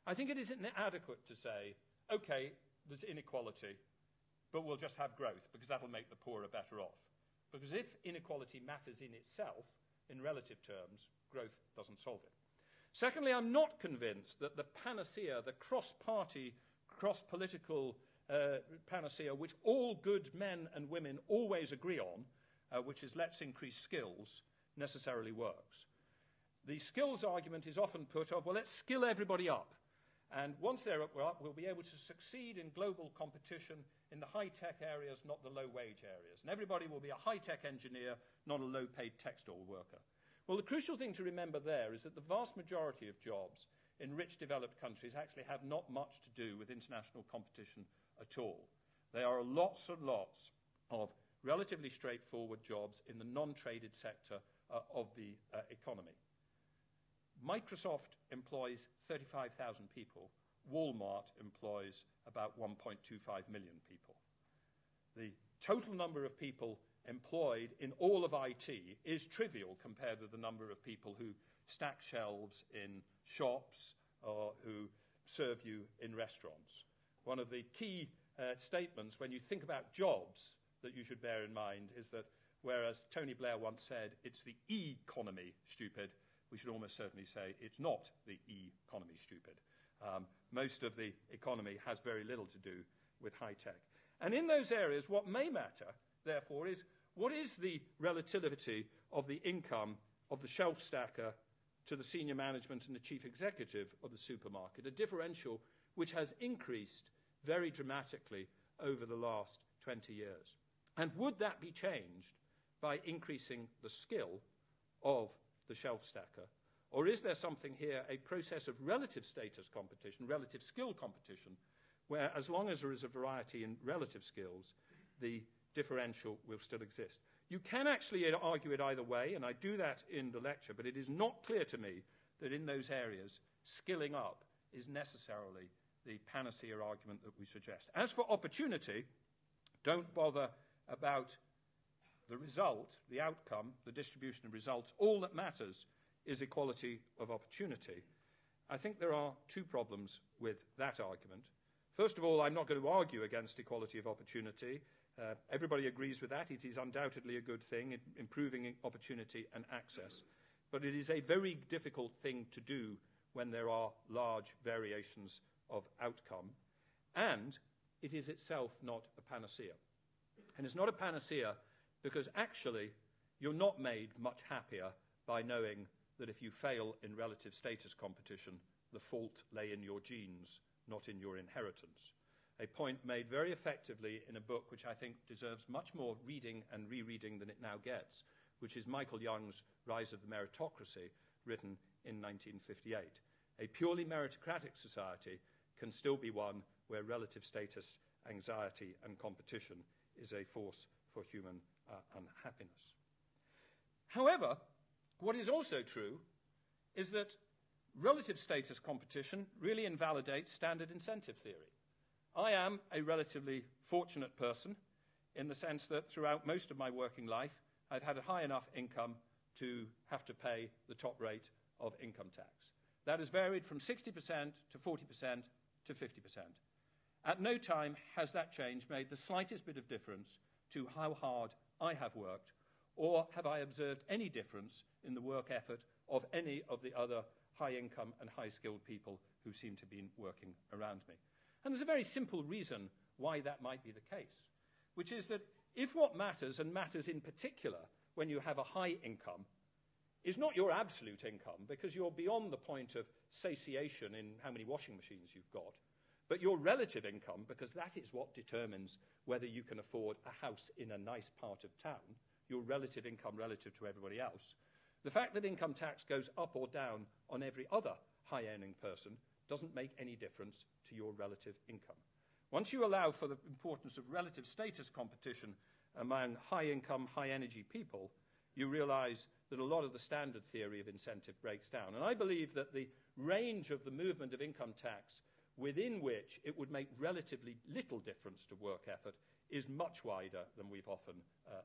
I think it is inadequate to say, OK, there's inequality, but we'll just have growth, because that'll make the poorer better off. Because if inequality matters in itself, in relative terms, growth doesn't solve it. Secondly, I'm not convinced that the panacea, the cross-party, cross-political panacea, which all good men and women always agree on, which is let's increase skills, necessarily works. The skills argument is often put of, well, let's skill everybody up. And once they're up, we'll be able to succeed in global competition in the high-tech areas, not the low-wage areas. And everybody will be a high-tech engineer, not a low-paid textile worker. Well, the crucial thing to remember there is that the vast majority of jobs in rich developed countries actually have not much to do with international competition at all. There are lots and lots of relatively straightforward jobs in the non-traded sector of the economy. Microsoft employs 35,000 people. Walmart employs about 1.25 million people. The total number of people employed in all of IT is trivial compared with the number of people who stack shelves in shops or who serve you in restaurants. One of the key statements when you think about jobs that you should bear in mind is that whereas Tony Blair once said, it's the e-conomy, stupid, we should almost certainly say it's not the e-conomy, stupid. Most of the economy has very little to do with high tech. And in those areas, what may matter, therefore, is what is the relativity of the income of the shelf stacker to the senior management and the chief executive of the supermarket, a differential which has increased very dramatically over the last 20 years. And would that be changed by increasing the skill of the shelf stacker? Or is there something here, a process of relative status competition, relative skill competition, where as long as there is a variety in relative skills, the differential will still exist? You can actually argue it either way, and I do that in the lecture, but it is not clear to me that in those areas, skilling up is necessarily the panacea argument that we suggest. As for opportunity, don't bother about the result, the outcome, the distribution of results. All that matters is equality of opportunity. I think there are two problems with that argument. First of all, I'm not going to argue against equality of opportunity. Everybody agrees with that. It is undoubtedly a good thing, improving opportunity and access. But it is a very difficult thing to do when there are large variations of outcome. And it is itself not a panacea. And it's not a panacea because actually you're not made much happier by knowing that if you fail in relative status competition, the fault lay in your genes, not in your inheritance. A point made very effectively in a book which I think deserves much more reading and rereading than it now gets, which is Michael Young's Rise of the Meritocracy, written in 1958. A purely meritocratic society can still be one where relative status, anxiety, and competition is a force for human unhappiness. However, what is also true is that relative status competition really invalidates standard incentive theory. I am a relatively fortunate person in the sense that throughout most of my working life, I've had a high enough income to have to pay the top rate of income tax. That has varied from 60% to 40% to 50%. At no time has that change made the slightest bit of difference to how hard I have worked, or have I observed any difference in the work effort of any of the other high-income and high-skilled people who seem to be working around me. And there's a very simple reason why that might be the case, which is that if what matters, and matters in particular when you have a high income, is not your absolute income, because you're beyond the point of satiation in how many washing machines you've got, but your relative income, because that is what determines whether you can afford a house in a nice part of town, your relative income relative to everybody else. The fact that income tax goes up or down on every other high-earning person doesn't make any difference to your relative income. Once you allow for the importance of relative status competition among high-income, high-energy people, you realize that a lot of the standard theory of incentive breaks down. And I believe that the range of the movement of income tax within which it would make relatively little difference to work effort is much wider than we've often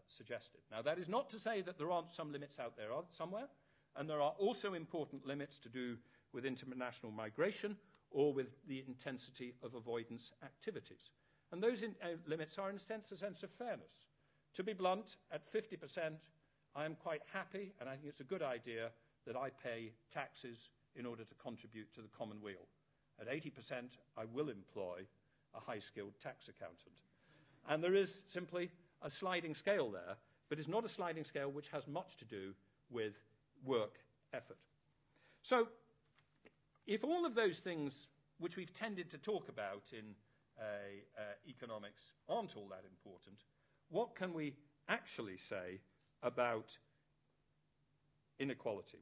suggested. Now, that is not to say that there aren't some limits out there somewhere, and there are also important limits to do with international migration or with the intensity of avoidance activities. And those limits are, in a sense of fairness. To be blunt, at 50%, I am quite happy, and I think it's a good idea, that I pay taxes in order to contribute to the common weal. At 80%, I will employ a high-skilled tax accountant. And there is simply a sliding scale there, but it's not a sliding scale which has much to do with work effort. So, if all of those things which we've tended to talk about in economics aren't all that important, what can we actually say about inequality?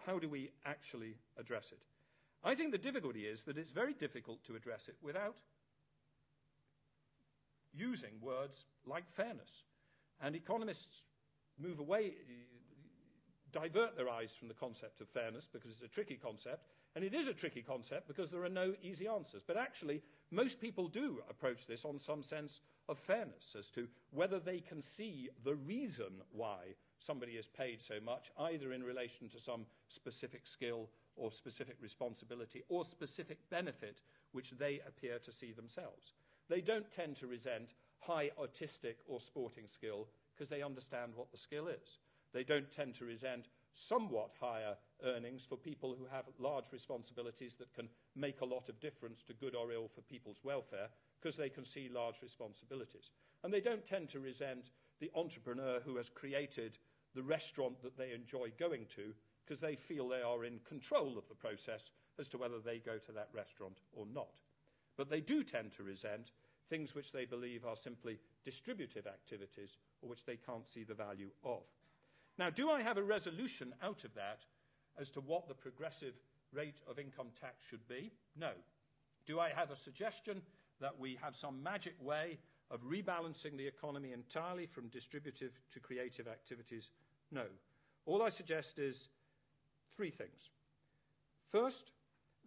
How do we actually address it? I think the difficulty is that it's very difficult to address it without using words like fairness. And economists move away, divert their eyes from the concept of fairness because it's a tricky concept. And it is a tricky concept because there are no easy answers. But actually, most people do approach this on some sense of fairness as to whether they can see the reason why somebody is paid so much, either in relation to some specific skill or specific responsibility or specific benefit which they appear to see themselves. They don't tend to resent high artistic or sporting skill because they understand what the skill is. They don't tend to resent somewhat higher earnings for people who have large responsibilities that can make a lot of difference to good or ill for people's welfare because they can see large responsibilities. And they don't tend to resent the entrepreneur who has created the restaurant that they enjoy going to, because they feel they are in control of the process as to whether they go to that restaurant or not. But they do tend to resent things which they believe are simply distributive activities or which they can't see the value of. Now, do I have a resolution out of that as to what the progressive rate of income tax should be? No. Do I have a suggestion that we have some magic way of rebalancing the economy entirely from distributive to creative activities? No. All I suggest is three things. First,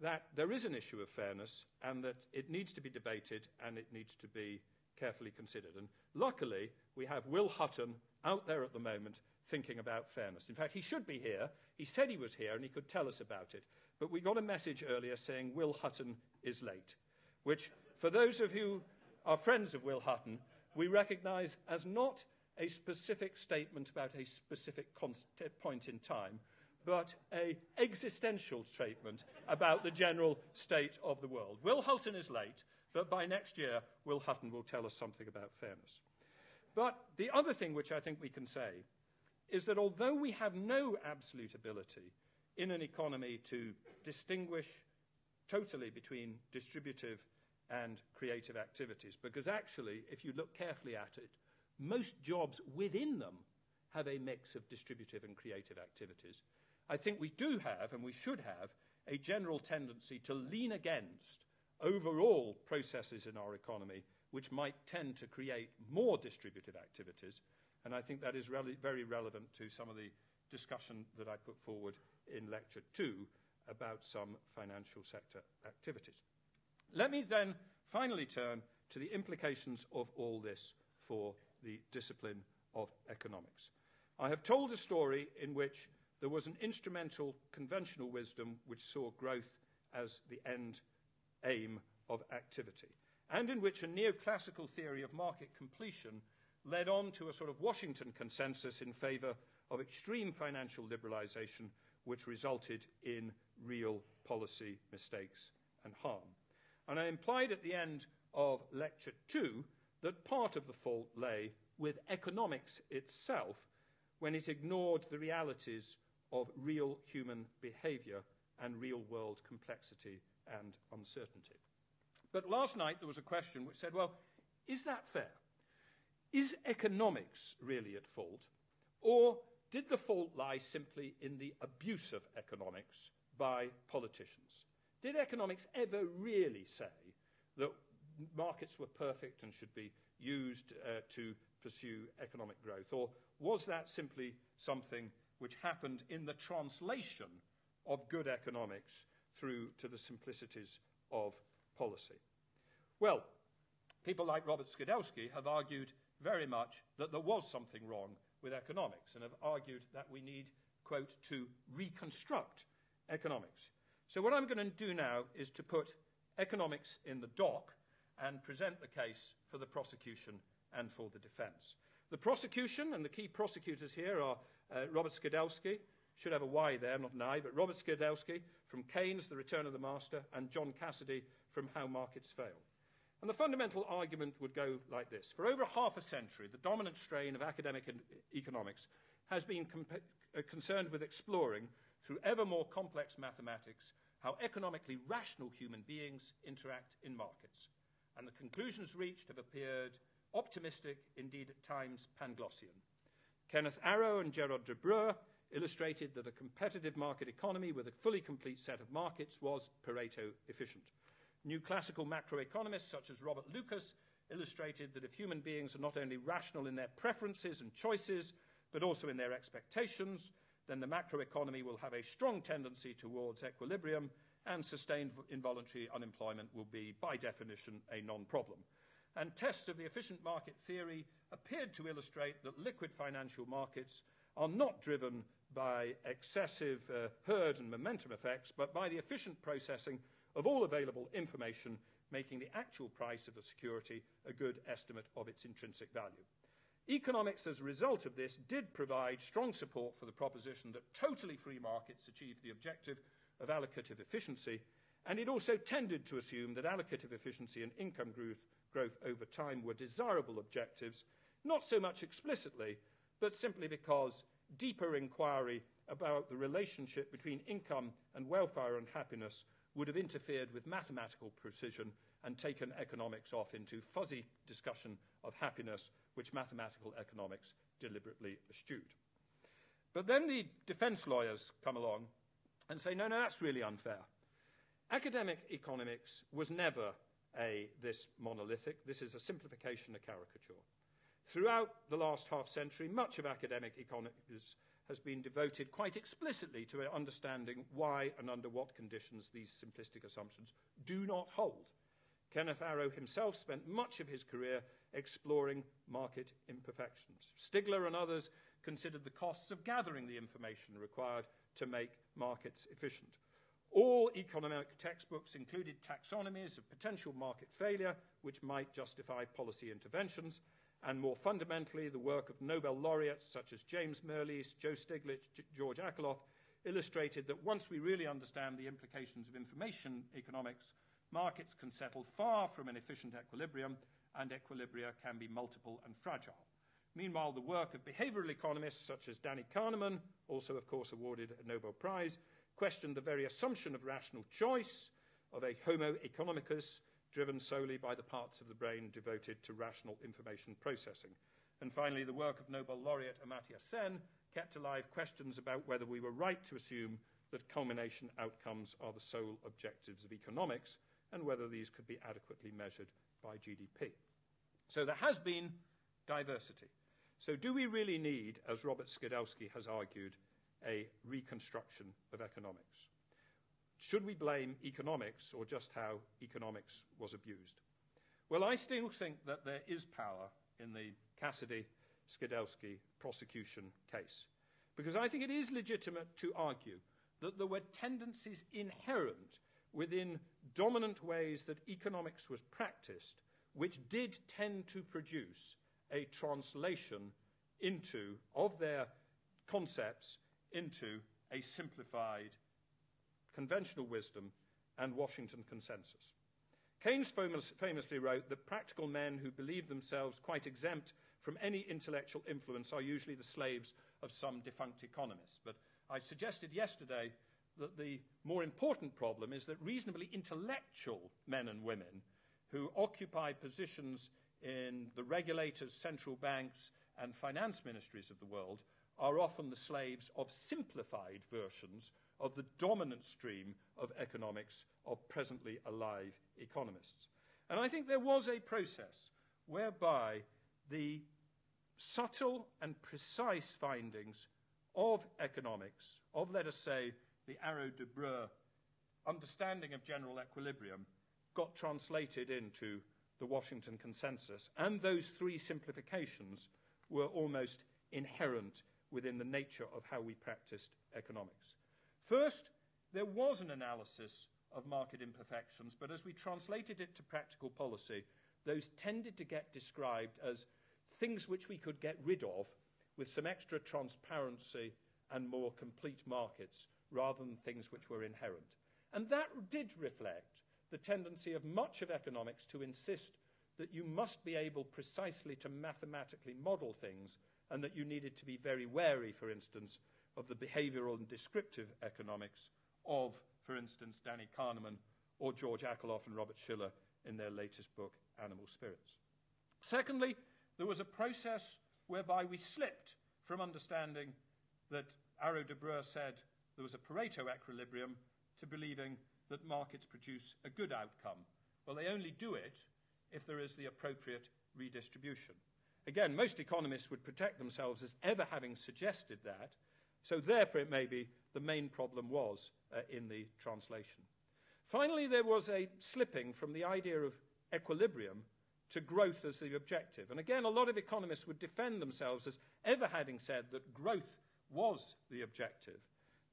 that there is an issue of fairness and that it needs to be debated and it needs to be carefully considered. And luckily, we have Will Hutton out there at the moment thinking about fairness. In fact, he should be here. He said he was here and he could tell us about it. But we got a message earlier saying Will Hutton is late, which, for those of you who are friends of Will Hutton, we recognise as not a specific statement about a specific point in time, but an existential statement about the general state of the world. Will Hutton is late, but by next year, Will Hutton will tell us something about fairness. But the other thing which I think we can say is that although we have no absolute ability in an economy to distinguish totally between distributive and creative activities, because actually, if you look carefully at it, most jobs within them have a mix of distributive and creative activities. I think we do have, and we should have, a general tendency to lean against overall processes in our economy which might tend to create more distributive activities, and I think that is very relevant to some of the discussion that I put forward in Lecture 2 about some financial sector activities. Let me then finally turn to the implications of all this for the discipline of economics. I have told a story in which there was an instrumental conventional wisdom which saw growth as the end aim of activity, and in which a neoclassical theory of market completion led on to a sort of Washington consensus in favour of extreme financial liberalisation, which resulted in real policy mistakes and harm. And I implied at the end of Lecture 2 that part of the fault lay with economics itself when it ignored the realities of real human behaviour and real-world complexity and uncertainty. But last night there was a question which said, well, is that fair? Is economics really at fault? Or did the fault lie simply in the abuse of economics by politicians? Did economics ever really say that markets were perfect and should be used to pursue economic growth? Or was that simply something which happened in the translation of good economics through to the simplicities of policy? Well, people like Robert Skidelsky have argued very much that there was something wrong with economics and have argued that we need, quote, to reconstruct economics. So what I'm going to do now is to put economics in the dock and present the case for the prosecution and for the defence. The prosecution, and the key prosecutors here are Robert Skidelsky, should have a Y there, not an I, but Robert Skidelsky from Keynes, The Return of the Master, and John Cassidy from How Markets Fail. And the fundamental argument would go like this. For over half a century, the dominant strain of academic economics has been concerned with exploring, through ever more complex mathematics, how economically rational human beings interact in markets. And the conclusions reached have appeared optimistic, indeed at times Panglossian. Kenneth Arrow and Gerard de Breuer illustrated that a competitive market economy with a fully complete set of markets was Pareto efficient. New classical macroeconomists such as Robert Lucas illustrated that if human beings are not only rational in their preferences and choices, but also in their expectations, then the macroeconomy will have a strong tendency towards equilibrium, and sustained involuntary unemployment will be, by definition, a non-problem. And tests of the efficient market theory appeared to illustrate that liquid financial markets are not driven by excessive herd and momentum effects, but by the efficient processing of all available information, making the actual price of a security a good estimate of its intrinsic value. Economics, as a result of this, did provide strong support for the proposition that totally free markets achieve the objective of allocative efficiency, and it also tended to assume that allocative efficiency and income growth over time were desirable objectives, not so much explicitly, but simply because deeper inquiry about the relationship between income and welfare and happiness would have interfered with mathematical precision and taken economics off into fuzzy discussion of happiness, which mathematical economics deliberately eschewed. But then the defense lawyers come along and say, no, that's really unfair. Academic economics was never this monolithic. This is a simplification, a caricature. Throughout the last half-century, much of academic economics has been devoted quite explicitly to understanding why and under what conditions these simplistic assumptions do not hold. Kenneth Arrow himself spent much of his career exploring market imperfections. Stigler and others considered the costs of gathering the information required to make markets efficient. All economic textbooks included taxonomies of potential market failure, which might justify policy interventions, and more fundamentally, the work of Nobel laureates such as James Mirrlees, Joe Stiglitz, George Akerlof illustrated that once we really understand the implications of information economics, markets can settle far from an efficient equilibrium, and equilibria can be multiple and fragile. Meanwhile, the work of behavioral economists such as Danny Kahneman, also of course awarded a Nobel Prize, questioned the very assumption of rational choice, of a homo economicus, driven solely by the parts of the brain devoted to rational information processing. And finally, the work of Nobel laureate Amartya Sen kept alive questions about whether we were right to assume that culmination outcomes are the sole objectives of economics, and whether these could be adequately measured by GDP. So there has been diversity. So do we really need, as Robert Skidelsky has argued, a reconstruction of economics? Should we blame economics or just how economics was abused? Well, I still think that there is power in the Cassidy-Skidelsky prosecution case, because I think it is legitimate to argue that there were tendencies inherent within dominant ways that economics was practiced, which did tend to produce a translation of their concepts into a simplified conventional wisdom and Washington consensus. Keynes famously wrote that practical men who believe themselves quite exempt from any intellectual influence are usually the slaves of some defunct economist. But I suggested yesterday that the more important problem is that reasonably intellectual men and women who occupy positions in the regulators, central banks, and finance ministries of the world are often the slaves of simplified versions of the dominant stream of economics of presently alive economists. And I think there was a process whereby the subtle and precise findings of economics, of, let us say, the Arrow-Debreu understanding of general equilibrium, got translated into the Washington consensus, and those three simplifications were almost inherent within the nature of how we practiced economics. First, there was an analysis of market imperfections, but as we translated it to practical policy, those tended to get described as things which we could get rid of with some extra transparency and more complete markets, rather than things which were inherent. And that did reflect the tendency of much of economics to insist that you must be able precisely to mathematically model things, and that you needed to be very wary, for instance, of the behavioral and descriptive economics of, for instance, Danny Kahneman or George Akerlof and Robert Shiller in their latest book, Animal Spirits. Secondly, there was a process whereby we slipped from understanding that Arrow-Debreu said there was a Pareto equilibrium to believing that markets produce a good outcome. Well, they only do it if there is the appropriate redistribution. Again, most economists would protect themselves as ever having suggested that, so there maybe the main problem was in the translation. Finally, there was a slipping from the idea of equilibrium to growth as the objective. And again, a lot of economists would defend themselves as ever having said that growth was the objective.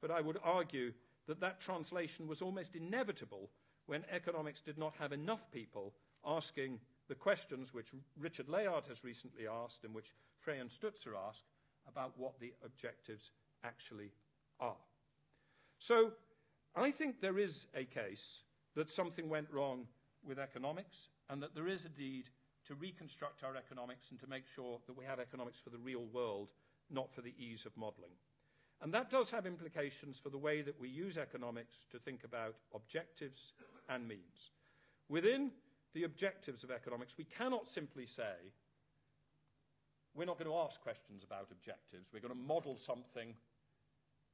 But I would argue that that translation was almost inevitable when economics did not have enough people asking the questions which Richard Layard has recently asked and which Frey and Stutzer asked about what the objectives actually are. So I think there is a case that something went wrong with economics and that there is a need to reconstruct our economics and to make sure that we have economics for the real world, not for the ease of modelling. And that does have implications for the way that we use economics to think about objectives and means. Within the objectives of economics, we cannot simply say, we're not going to ask questions about objectives, we're going to model something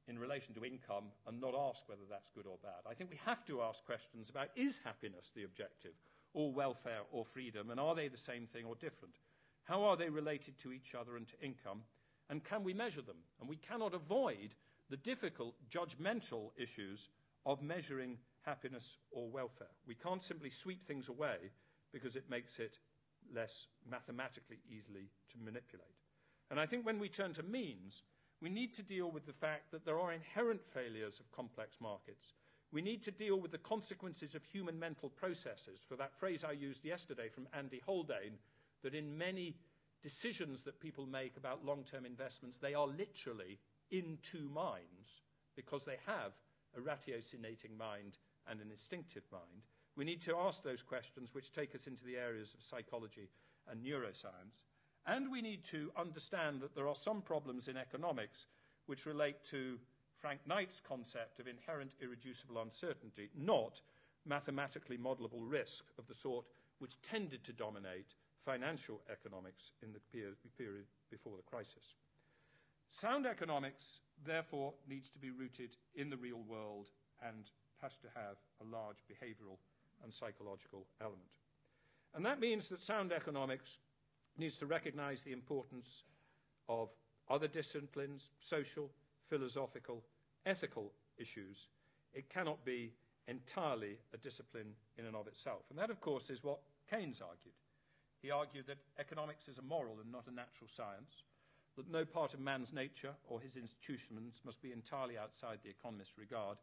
in relation to income and not ask whether that's good or bad. I think we have to ask questions about, is happiness the objective, or welfare or freedom, and are they the same thing or different? How are they related to each other and to income, and can we measure them? And we cannot avoid the difficult judgmental issues of measuring happiness or welfare. We can't simply sweep things away because it makes it less mathematically easily to manipulate. And I think when we turn to means, we need to deal with the fact that there are inherent failures of complex markets. We need to deal with the consequences of human mental processes, for that phrase I used yesterday from Andy Haldane, that in many decisions that people make about long-term investments, they are literally in two minds because they have a ratiocinating mind and an instinctive mind. We need to ask those questions which take us into the areas of psychology and neuroscience. And we need to understand that there are some problems in economics which relate to Frank Knight's concept of inherent irreducible uncertainty, not mathematically modelable risk of the sort which tended to dominate financial economics in the period before the crisis. Sound economics, therefore, needs to be rooted in the real world and has to have a large behavioral and psychological element. And that means that sound economics needs to recognize the importance of other disciplines, social, philosophical, ethical issues. It cannot be entirely a discipline in and of itself. And that, of course, is what Keynes argued. He argued that economics is a moral and not a natural science, that no part of man's nature or his institutions must be entirely outside the economist's regard,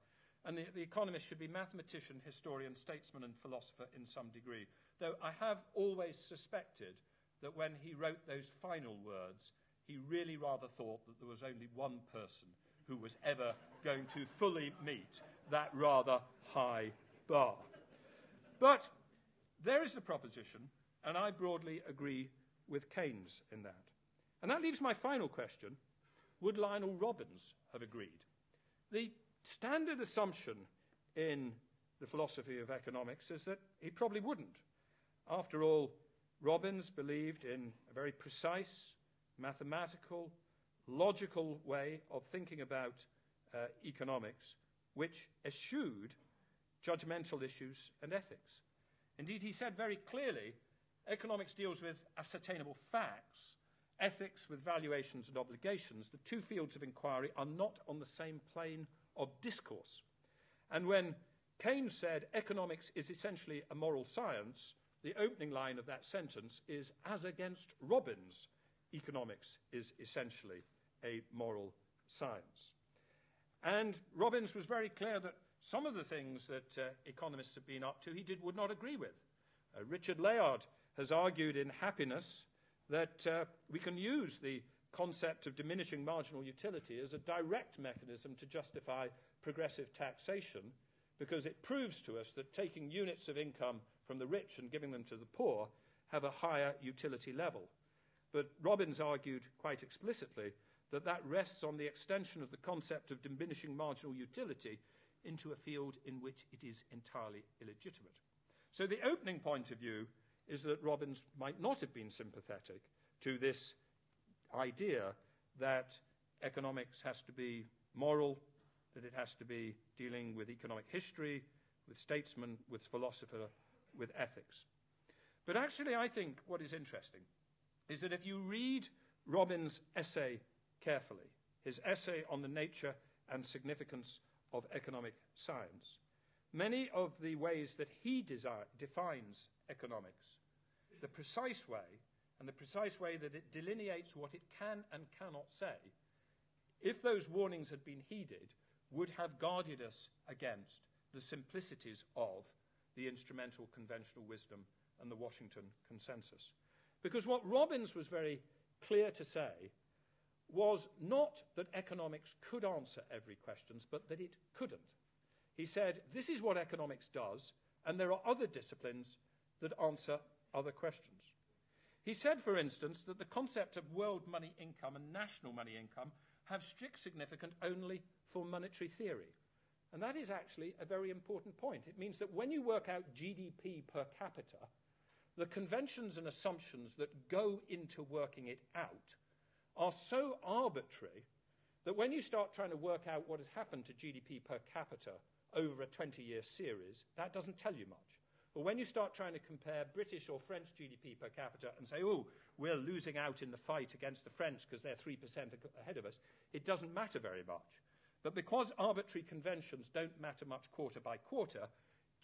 and the economist should be mathematician, historian, statesman, and philosopher in some degree. Though I have always suspected that when he wrote those final words, he really rather thought that there was only one person who was ever going to fully meet that rather high bar. But there is the proposition, and I broadly agree with Keynes in that. And that leaves my final question. Would Lionel Robbins have agreed? The standard assumption in the philosophy of economics is that he probably wouldn't. After all, Robbins believed in a very precise, mathematical, logical way of thinking about economics, which eschewed judgmental issues and ethics. Indeed, he said very clearly, economics deals with ascertainable facts, ethics with valuations and obligations. The two fields of inquiry are not on the same plane of discourse. And when Keynes said economics is essentially a moral science, the opening line of that sentence is, as against Robbins, economics is essentially a moral science. And Robbins was very clear that some of the things that economists have been up to, he would not agree with. Richard Layard has argued in Happiness that we can use the concept of diminishing marginal utility as a direct mechanism to justify progressive taxation, because it proves to us that taking units of income from the rich and giving them to the poor have a higher utility level. But Robbins argued quite explicitly that that rests on the extension of the concept of diminishing marginal utility into a field in which it is entirely illegitimate. So the opening point of view is that Robbins might not have been sympathetic to this idea that economics has to be moral, that it has to be dealing with economic history, with statesmen, with philosopher, with ethics. But actually, I think what is interesting is that if you read Robbins' essay carefully, his essay on the nature and significance of economic science, many of the ways that he defines economics, the precise way, and the precise way that it delineates what it can and cannot say, if those warnings had been heeded, would have guarded us against the simplicities of the instrumental conventional wisdom and the Washington consensus. Because what Robbins was very clear to say was not that economics could answer every question, but that it couldn't. He said, this is what economics does, and there are other disciplines that answer other questions. He said, for instance, that the concept of world money income and national money income have strict significance only for monetary theory. And that is actually a very important point. It means that when you work out GDP per capita, the conventions and assumptions that go into working it out are so arbitrary that when you start trying to work out what has happened to GDP per capita over a 20-year series, that doesn't tell you much. But when you start trying to compare British or French GDP per capita and say, oh, we're losing out in the fight against the French because they're 3% ahead of us, it doesn't matter very much. But because arbitrary conventions don't matter much quarter by quarter,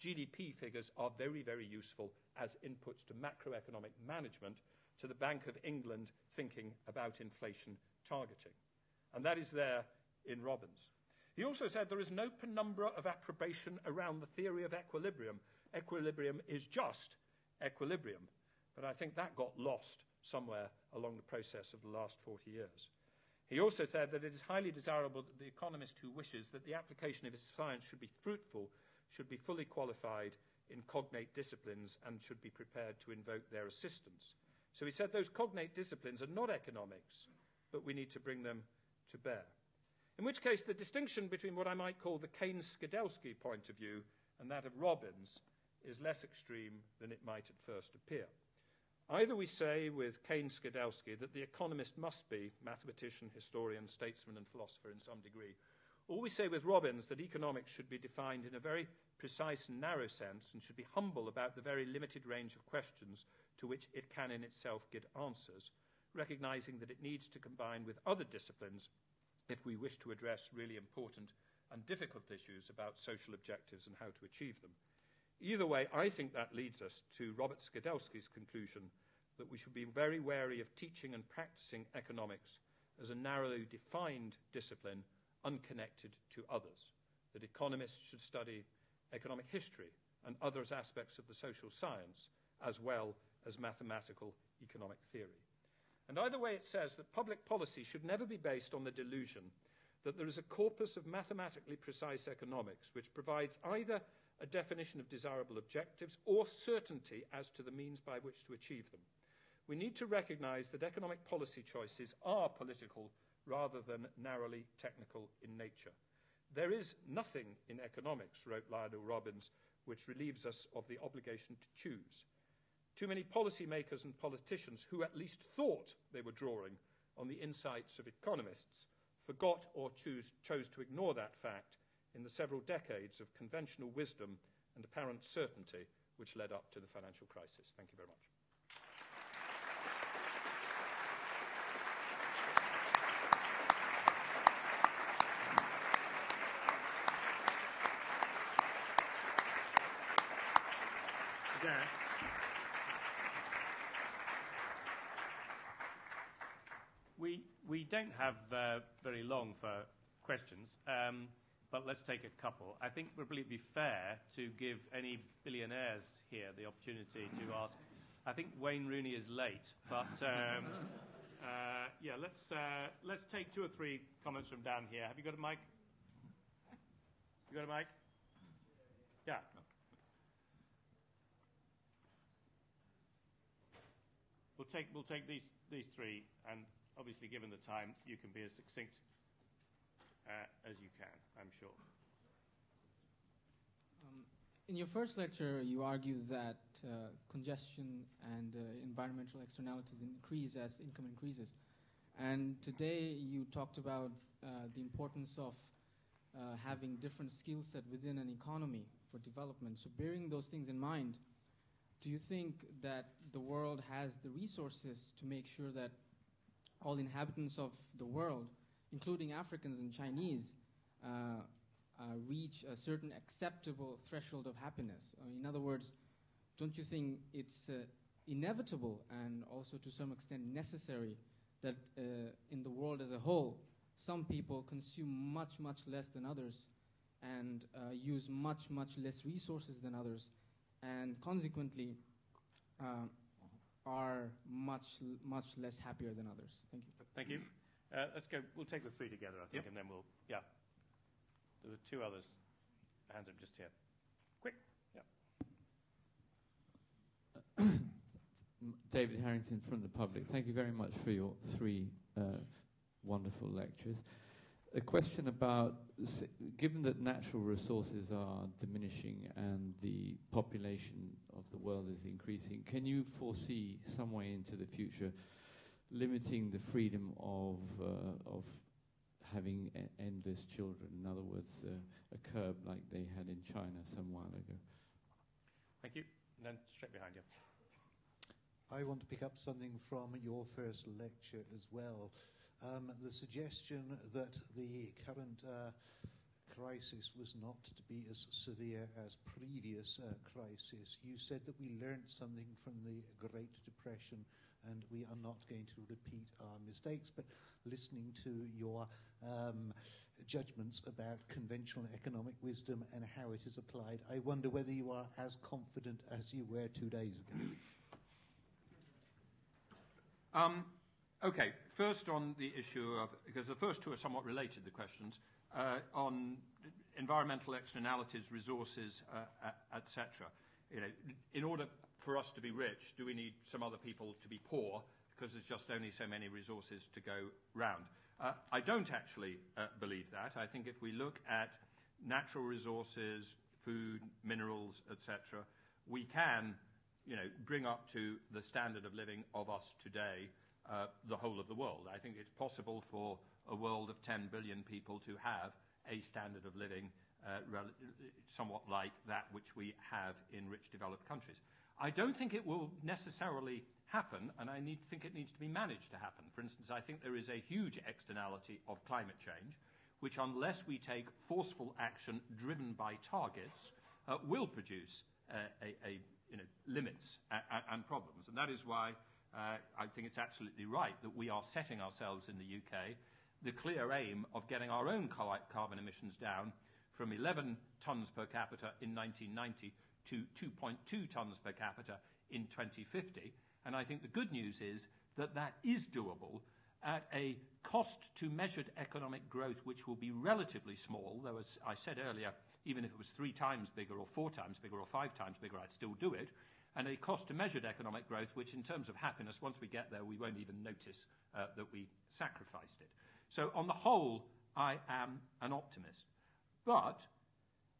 GDP figures are very, very useful as inputs to macroeconomic management, to the Bank of England thinking about inflation targeting. And that is there in Robbins. He also said there is no penumbra of approbation around the theory of equilibrium. Equilibrium is just equilibrium. But I think that got lost somewhere along the process of the last 40 years. He also said that it is highly desirable that the economist who wishes that the application of his science should be fruitful should be fully qualified in cognate disciplines and should be prepared to invoke their assistance. So he said those cognate disciplines are not economics, but we need to bring them to bear. In which case, the distinction between what I might call the Keynes-Skidelsky point of view and that of Robbins is less extreme than it might at first appear. Either we say with Keynes-Skidelsky that the economist must be mathematician, historian, statesman, and philosopher in some degree, or we say with Robbins that economics should be defined in a very precise and narrow sense and should be humble about the very limited range of questions to which it can in itself give answers, recognizing that it needs to combine with other disciplines if we wish to address really important and difficult issues about social objectives and how to achieve them. Either way, I think that leads us to Robert Skidelsky's conclusion that we should be very wary of teaching and practicing economics as a narrowly defined discipline unconnected to others, that economists should study economic history and other aspects of the social science as well as mathematical economic theory. And either way, it says that public policy should never be based on the delusion that there is a corpus of mathematically precise economics which provides either a definition of desirable objectives or certainty as to the means by which to achieve them. We need to recognize that economic policy choices are political rather than narrowly technical in nature. There is nothing in economics, wrote Lionel Robbins, which relieves us of the obligation to choose. Too many policymakers and politicians who at least thought they were drawing on the insights of economists forgot or chose to ignore that fact in the several decades of conventional wisdom and apparent certainty which led up to the financial crisis. Thank you very much. Yeah. We don't have very long for questions, but let's take a couple. I think it would probably be fair to give any billionaires here the opportunity to ask. I think Wayne Rooney is late, but yeah, let's take two or three comments from down here. Have you got a mic? You got a mic? Yeah. We'll take these three, and obviously, given the time, you can be as succinct as you can, I'm sure. In your first lecture, you argued that congestion and environmental externalities increase as income increases. And today, you talked about the importance of having different skill set within an economy for development. So bearing those things in mind, do you think that the world has the resources to make sure that all inhabitants of the world, including Africans and Chinese, reach a certain acceptable threshold of happiness? In other words, don't you think it's inevitable and also to some extent necessary that in the world as a whole, some people consume much, much less than others and use much, much less resources than others, and consequently are much, much less happier than others? Thank you. Thank you. Let's go. We'll take the three together, I think, and then we'll, yeah. There are two others. Hands up just here. Quick. Yeah. David Harrington from the public. Thank you very much for your 3 wonderful lectures. A question about, given that natural resources are diminishing and the population of the world is increasing, can you foresee some way into the future limiting the freedom of having endless children? In other words, a curb like they had in China some while ago. Thank you. And then straight behind you. I want to pick up something from your first lecture as well. The suggestion that the current crisis was not to be as severe as previous crisis. You said that we learned something from the Great Depression and we are not going to repeat our mistakes. But listening to your judgments about conventional economic wisdom and how it is applied, I wonder whether you are as confident as you were 2 days ago. Okay, first on the issue of, because the first 2 are somewhat related, the questions, on environmental externalities, resources, etc. You know, in order for us to be rich, do we need some other people to be poor because there's just only so many resources to go round? I don't actually believe that. I think if we look at natural resources, food, minerals, etc., we can, you know, bring up to the standard of living of us today the whole of the world. I think it's possible for a world of 10 billion people to have a standard of living somewhat like that which we have in rich developed countries. I don't think it will necessarily happen, and I think it needs to be managed to happen. For instance, I think there is a huge externality of climate change, which unless we take forceful action driven by targets, will produce limits and problems. And that is why I think it's absolutely right that we are setting ourselves in the UK the clear aim of getting our own carbon emissions down from 11 tonnes per capita in 1990 to 2.2 tonnes per capita in 2050. And I think the good news is that that is doable at a cost to measured economic growth which will be relatively small, though as I said earlier, even if it was 3 times bigger or 4 times bigger or 5 times bigger, I'd still do it, and a cost to measured economic growth which in terms of happiness, once we get there, we won't even notice that we sacrificed it. So on the whole, I am an optimist. But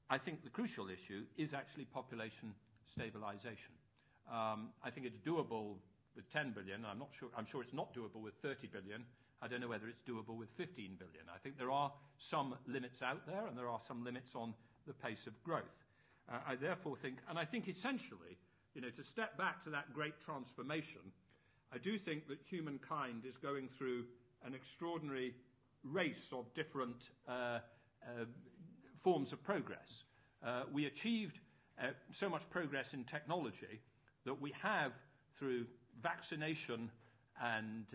I think the crucial issue is actually population stabilization. I think it's doable with 10 billion. I'm sure it's not doable with 30 billion. I don't know whether it's doable with 15 billion. I think there are some limits out there, and there are some limits on the pace of growth. I therefore think, and I think essentially, you know, to step back to that great transformation, I do think that humankind is going through an extraordinary race of different forms of progress. We achieved so much progress in technology that we have, through vaccination and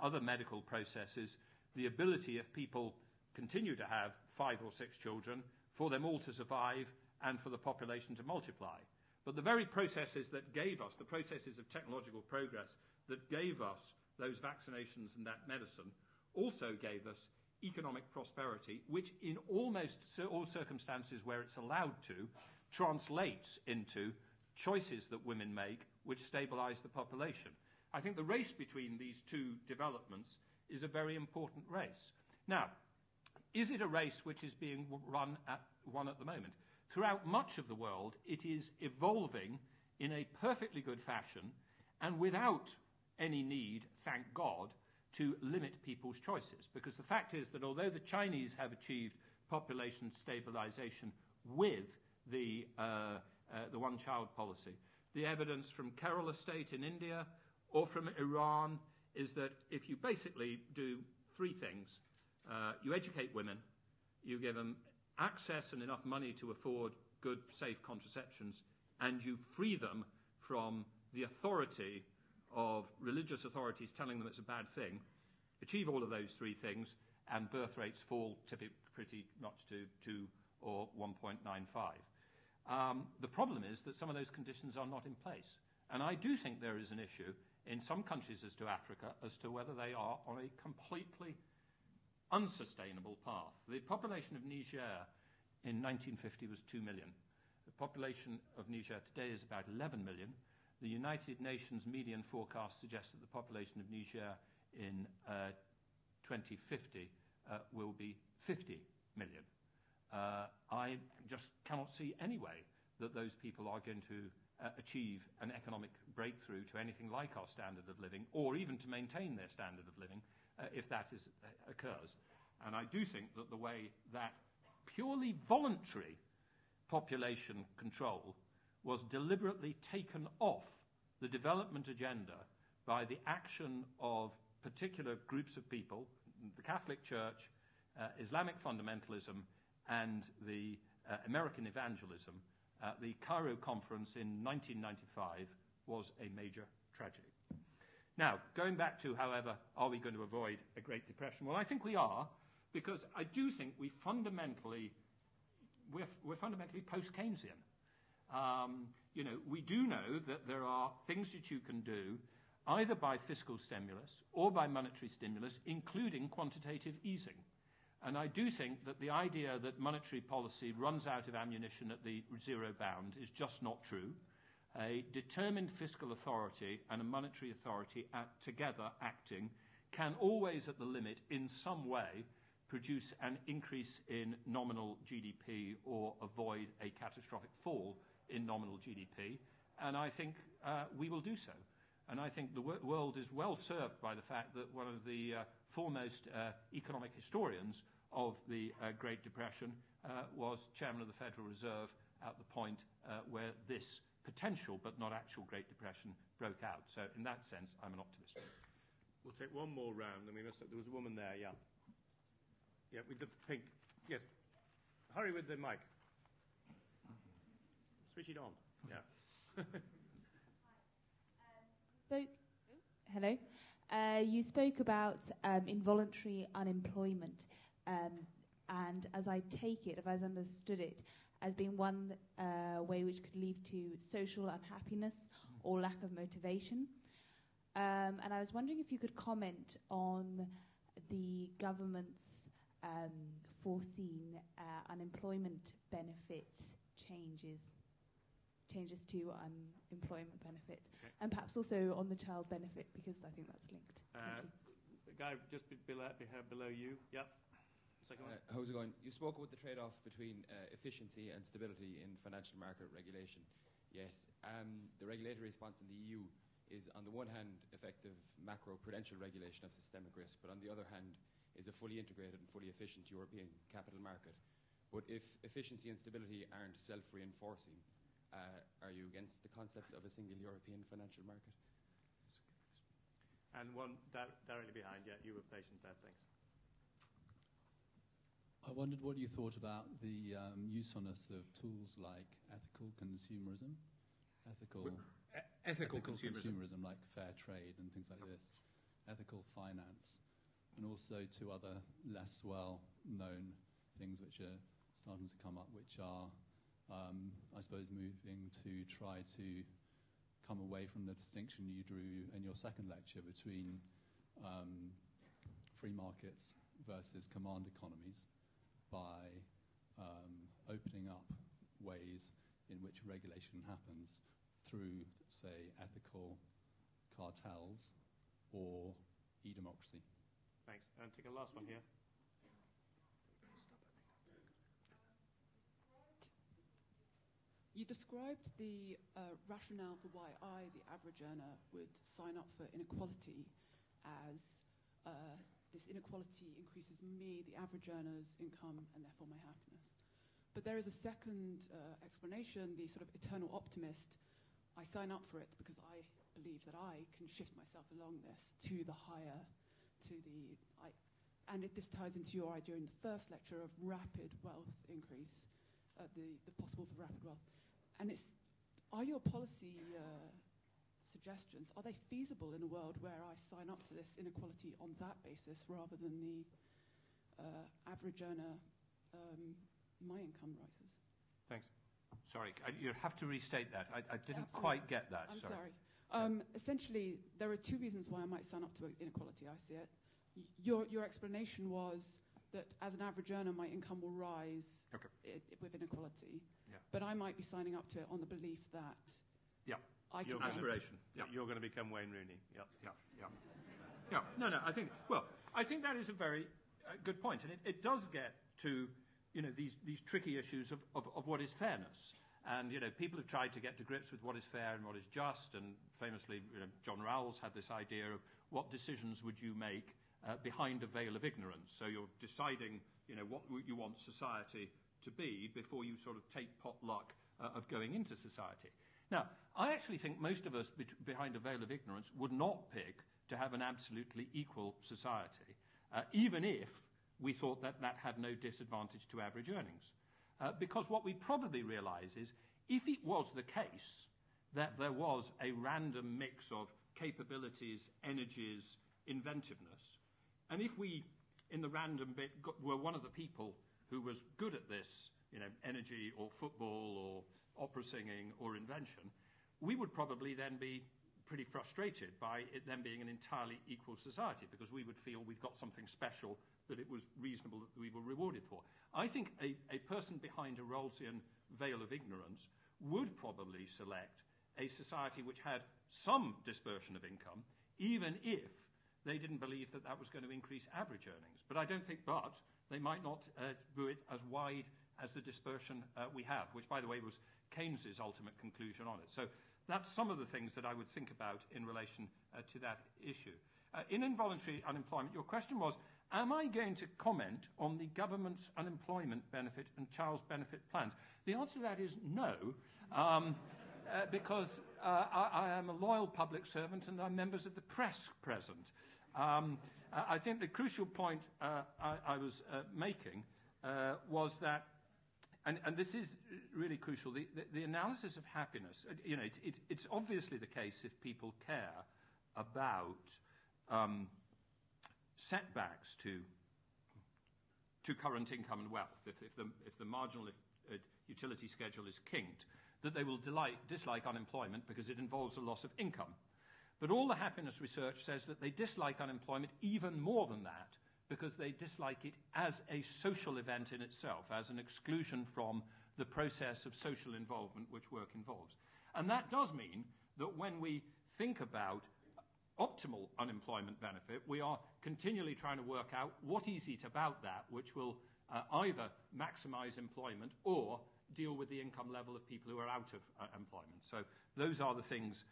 other medical processes, the ability, if people continue to have 5 or 6 children, for them all to survive and for the population to multiply. But the very processes that gave us, the processes of technological progress that gave us those vaccinations and that medicine, also gave us economic prosperity, which in almost all circumstances where it's allowed to, translates into choices that women make which stabilize the population. I think the race between these 2 developments is a very important race. Now, is it a race which is being run at the moment? Throughout much of the world, it is evolving in a perfectly good fashion and without any need, thank God, to limit people's choices. Because the fact is that although the Chinese have achieved population stabilization with the one-child policy, the evidence from Kerala State in India or from Iran is that if you basically do 3 things, you educate women, you give them access and enough money to afford good, safe contraceptions, and you free them from the authority of religious authorities telling them it's a bad thing, achieve all of those 3 things, and birth rates fall pretty much to 2 or 1.95. The problem is that some of those conditions are not in place. And I do think there is an issue in some countries as to Africa as to whether they are on a completely unsustainable path. The population of Niger in 1950 was 2 million. The population of Niger today is about 11 million. the United Nations median forecast suggests that the population of Niger in 2050 will be 50 million. I just cannot see any way that those people are going to achieve an economic breakthrough to anything like our standard of living, or even to maintain their standard of living, if that occurs. And I do think that the way that purely voluntary population control was deliberately taken off the development agenda by the action of particular groups of people, the Catholic Church, Islamic fundamentalism, and the American evangelism, the Cairo Conference in 1995 was a major tragedy. Now, going back to, however, are we going to avoid a Great Depression? Well, I think we are, because I do think we're fundamentally post-Keynesian. We do know that there are things that you can do either by fiscal stimulus or by monetary stimulus, including quantitative easing. And I do think that the idea that monetary policy runs out of ammunition at the zero bound is just not true. A determined fiscal authority and a monetary authority together acting can always, at the limit, in some way, produce an increase in nominal GDP or avoid a catastrophic fall in nominal GDP. And I think we will do so. And I think the world is well served by the fact that one of the foremost economic historians of the Great Depression was chairman of the Federal Reserve at the point where this potential but not actual Great Depression broke out. So in that sense, I'm an optimist. We'll take one more round. There was a woman there, yeah. Yeah, with the pink. Yes. Hurry with the mic. Switch it on. Yeah. Hello. You spoke about involuntary unemployment, and as I take it, if I've understood it, as being one way which could lead to social unhappiness or lack of motivation. And I was wondering if you could comment on the government's foreseen unemployment benefits changes to unemployment benefit, okay. And perhaps also on the child benefit, because I think that's linked. Thank you. The guy just below you. Yep. Second one. How's it going? You spoke about the trade-off between efficiency and stability in financial market regulation. Yet the regulatory response in the EU is, on the one hand, effective macro-prudential regulation of systemic risk, but on the other hand, is a fully integrated and fully efficient European capital market. But if efficiency and stability aren't self-reinforcing, are you against the concept of a single European financial market? And one directly behind. Yeah, you were patient there. Thanks. I wondered what you thought about the usefulness of tools like ethical consumerism, ethical consumerism like fair trade and things like this, ethical finance, and also two other less well-known things which are starting to come up, which are I suppose moving to try to come away from the distinction you drew in your second lecture between free markets versus command economies by opening up ways in which regulation happens through, say, ethical cartels or e-democracy. Thanks. And take a last one here. You described the rationale for why I, the average earner, would sign up for inequality as this inequality increases me, the average earner's income, and therefore my happiness. But there is a second explanation, the sort of eternal optimist. I sign up for it because I believe that I can shift myself along this to the higher, and this ties into your idea in the first lecture of rapid wealth increase, the possible for rapid wealth. And are your policy suggestions, are they feasible in a world where I sign up to this inequality on that basis rather than the average earner, my income rises? Thanks. Sorry, you have to restate that. I didn't Absolutely. Quite get that. I'm sorry. Essentially, there are two reasons why I might sign up to inequality. I see it. Your explanation was that as an average earner, my income will rise with inequality. Yeah. But I might be signing up to it on the belief that aspiration. You're going to become Wayne Rooney. Yep. Yeah. No. I think that is a very good point, and it does get to these tricky issues of what is fairness. And people have tried to get to grips with what is fair and what is just. And famously, John Rawls had this idea of what decisions would you make behind a veil of ignorance. So you're deciding, what you want society to be before you sort of take potluck of going into society. Now, I actually think most of us behind a veil of ignorance would not pick to have an absolutely equal society, even if we thought that had no disadvantage to average earnings. Because what we probably realise is, if it was the case that there was a random mix of capabilities, energies, inventiveness, and if we, in the random bit, were one of the people who was good at this, energy or football or opera singing or invention, we would probably then be pretty frustrated by it then being an entirely equal society, because we would feel we've got something special that it was reasonable that we were rewarded for. I think a person behind a Rawlsian veil of ignorance would probably select a society which had some dispersion of income, even if they didn't believe that was going to increase average earnings. But I don't think they might not do it as wide as the dispersion we have, which, by the way, was Keynes's ultimate conclusion on it. So that's some of the things that I would think about in relation to that issue. In involuntary unemployment, your question was, am I going to comment on the government's unemployment benefit and child's benefit plans? The answer to that is no, because I am a loyal public servant and there are members of the press present. I think the crucial point I was making was that, and this is really crucial, the analysis of happiness, it's obviously the case if people care about setbacks to current income and wealth, if the marginal utility schedule is kinked, that they will dislike unemployment because it involves a loss of income. But all the happiness research says that they dislike unemployment even more than that, because they dislike it as a social event in itself, as an exclusion from the process of social involvement which work involves. And that does mean that when we think about optimal unemployment benefit, we are continually trying to work out what is it about that which will either maximize employment or deal with the income level of people who are out of employment. So those are the things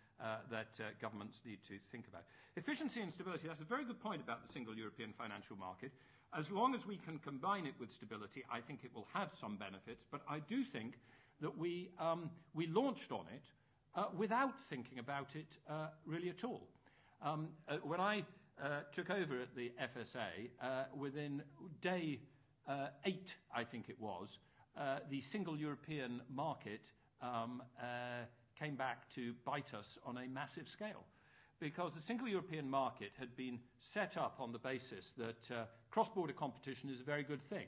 that governments need to think about. Efficiency and stability, that's a very good point about the single European financial market. As long as we can combine it with stability, I think it will have some benefits, but I do think that we launched on it without thinking about it really at all. When I took over at the FSA, within day 8, I think it was, the single European market came back to bite us on a massive scale, because the single European market had been set up on the basis that cross-border competition is a very good thing.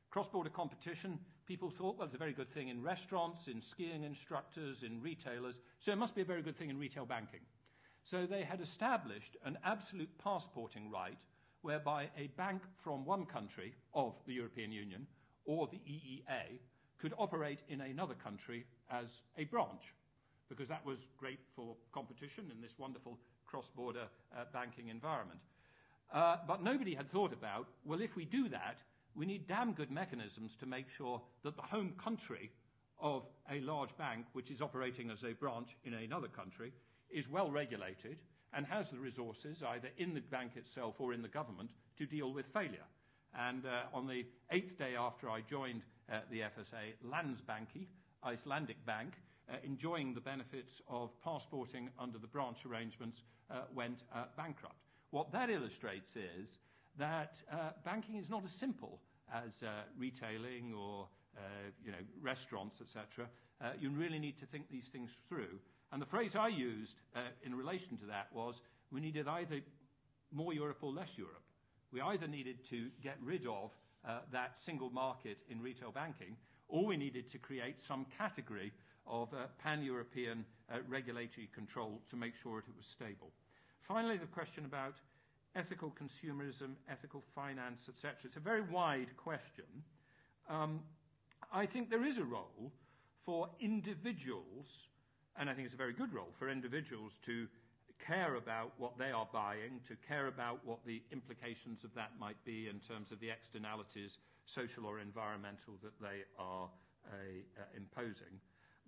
Cross-border competition, people thought, well, it's a very good thing in restaurants, in skiing instructors, in retailers, so it must be a very good thing in retail banking. So they had established an absolute passporting right whereby a bank from one country of the European Union or the EEA could operate in another country as a branch, because that was great for competition in this wonderful cross-border banking environment. But nobody had thought about, well, if we do that, we need damn good mechanisms to make sure that the home country of a large bank, which is operating as a branch in another country, is well regulated and has the resources, either in the bank itself or in the government, to deal with failure. And on the 8th day after I joined the FSA, Landsbanki, Icelandic bank, enjoying the benefits of passporting under the branch arrangements, went bankrupt. What that illustrates is that banking is not as simple as retailing or restaurants, etc. You really need to think these things through. And the phrase I used in relation to that was, we needed either more Europe or less Europe. We either needed to get rid of that single market in retail banking, or we needed to create some category of pan-European regulatory control to make sure it was stable. Finally, the question about ethical consumerism, ethical finance, etc. It's a very wide question. I think there is a role for individuals and I think it's a very good role for individuals to care about what they are buying, to care about what the implications of that might be in terms of the externalities, social or environmental, that they are imposing.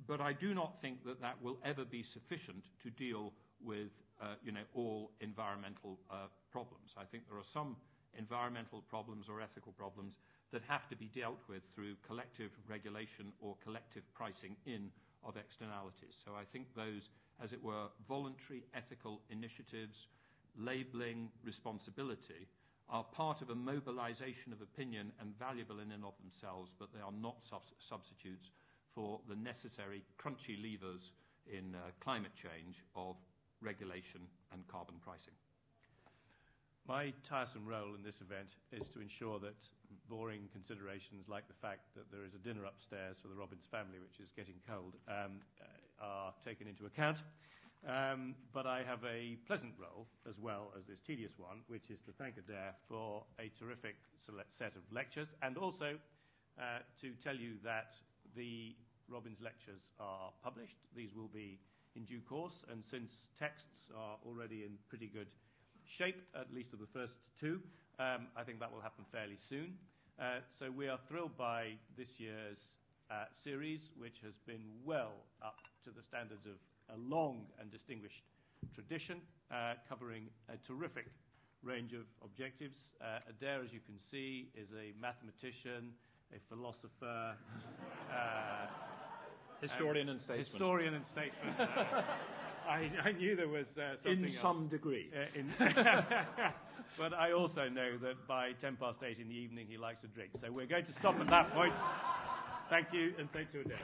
But I do not think that that will ever be sufficient to deal with all environmental problems. I think there are some environmental problems or ethical problems that have to be dealt with through collective regulation or collective pricing in of externalities. So I think those, as it were, voluntary ethical initiatives, labelling, responsibility, are part of a mobilization of opinion and valuable in and of themselves, but they are not substitutes for the necessary crunchy levers in climate change of regulation and carbon pricing. My tiresome role in this event is to ensure that boring considerations like the fact that there is a dinner upstairs for the Robbins family, which is getting cold, are taken into account. But I have a pleasant role as well as this tedious one, which is to thank Adair for a terrific set of lectures, and also to tell you that the Robbins lectures are published. These will be in due course, and since texts are already in pretty good shape, at least of the first two, I think that will happen fairly soon. So we are thrilled by this year's series, which has been well up to the standards of a long and distinguished tradition, covering a terrific range of objectives. Adair, as you can see, is a mathematician, a philosopher, historian and statesman. I knew there was something in some degree. But I also know that by 8:10 in the evening he likes to drink. So we're going to stop at that point. Thank you, and thanks to Adair.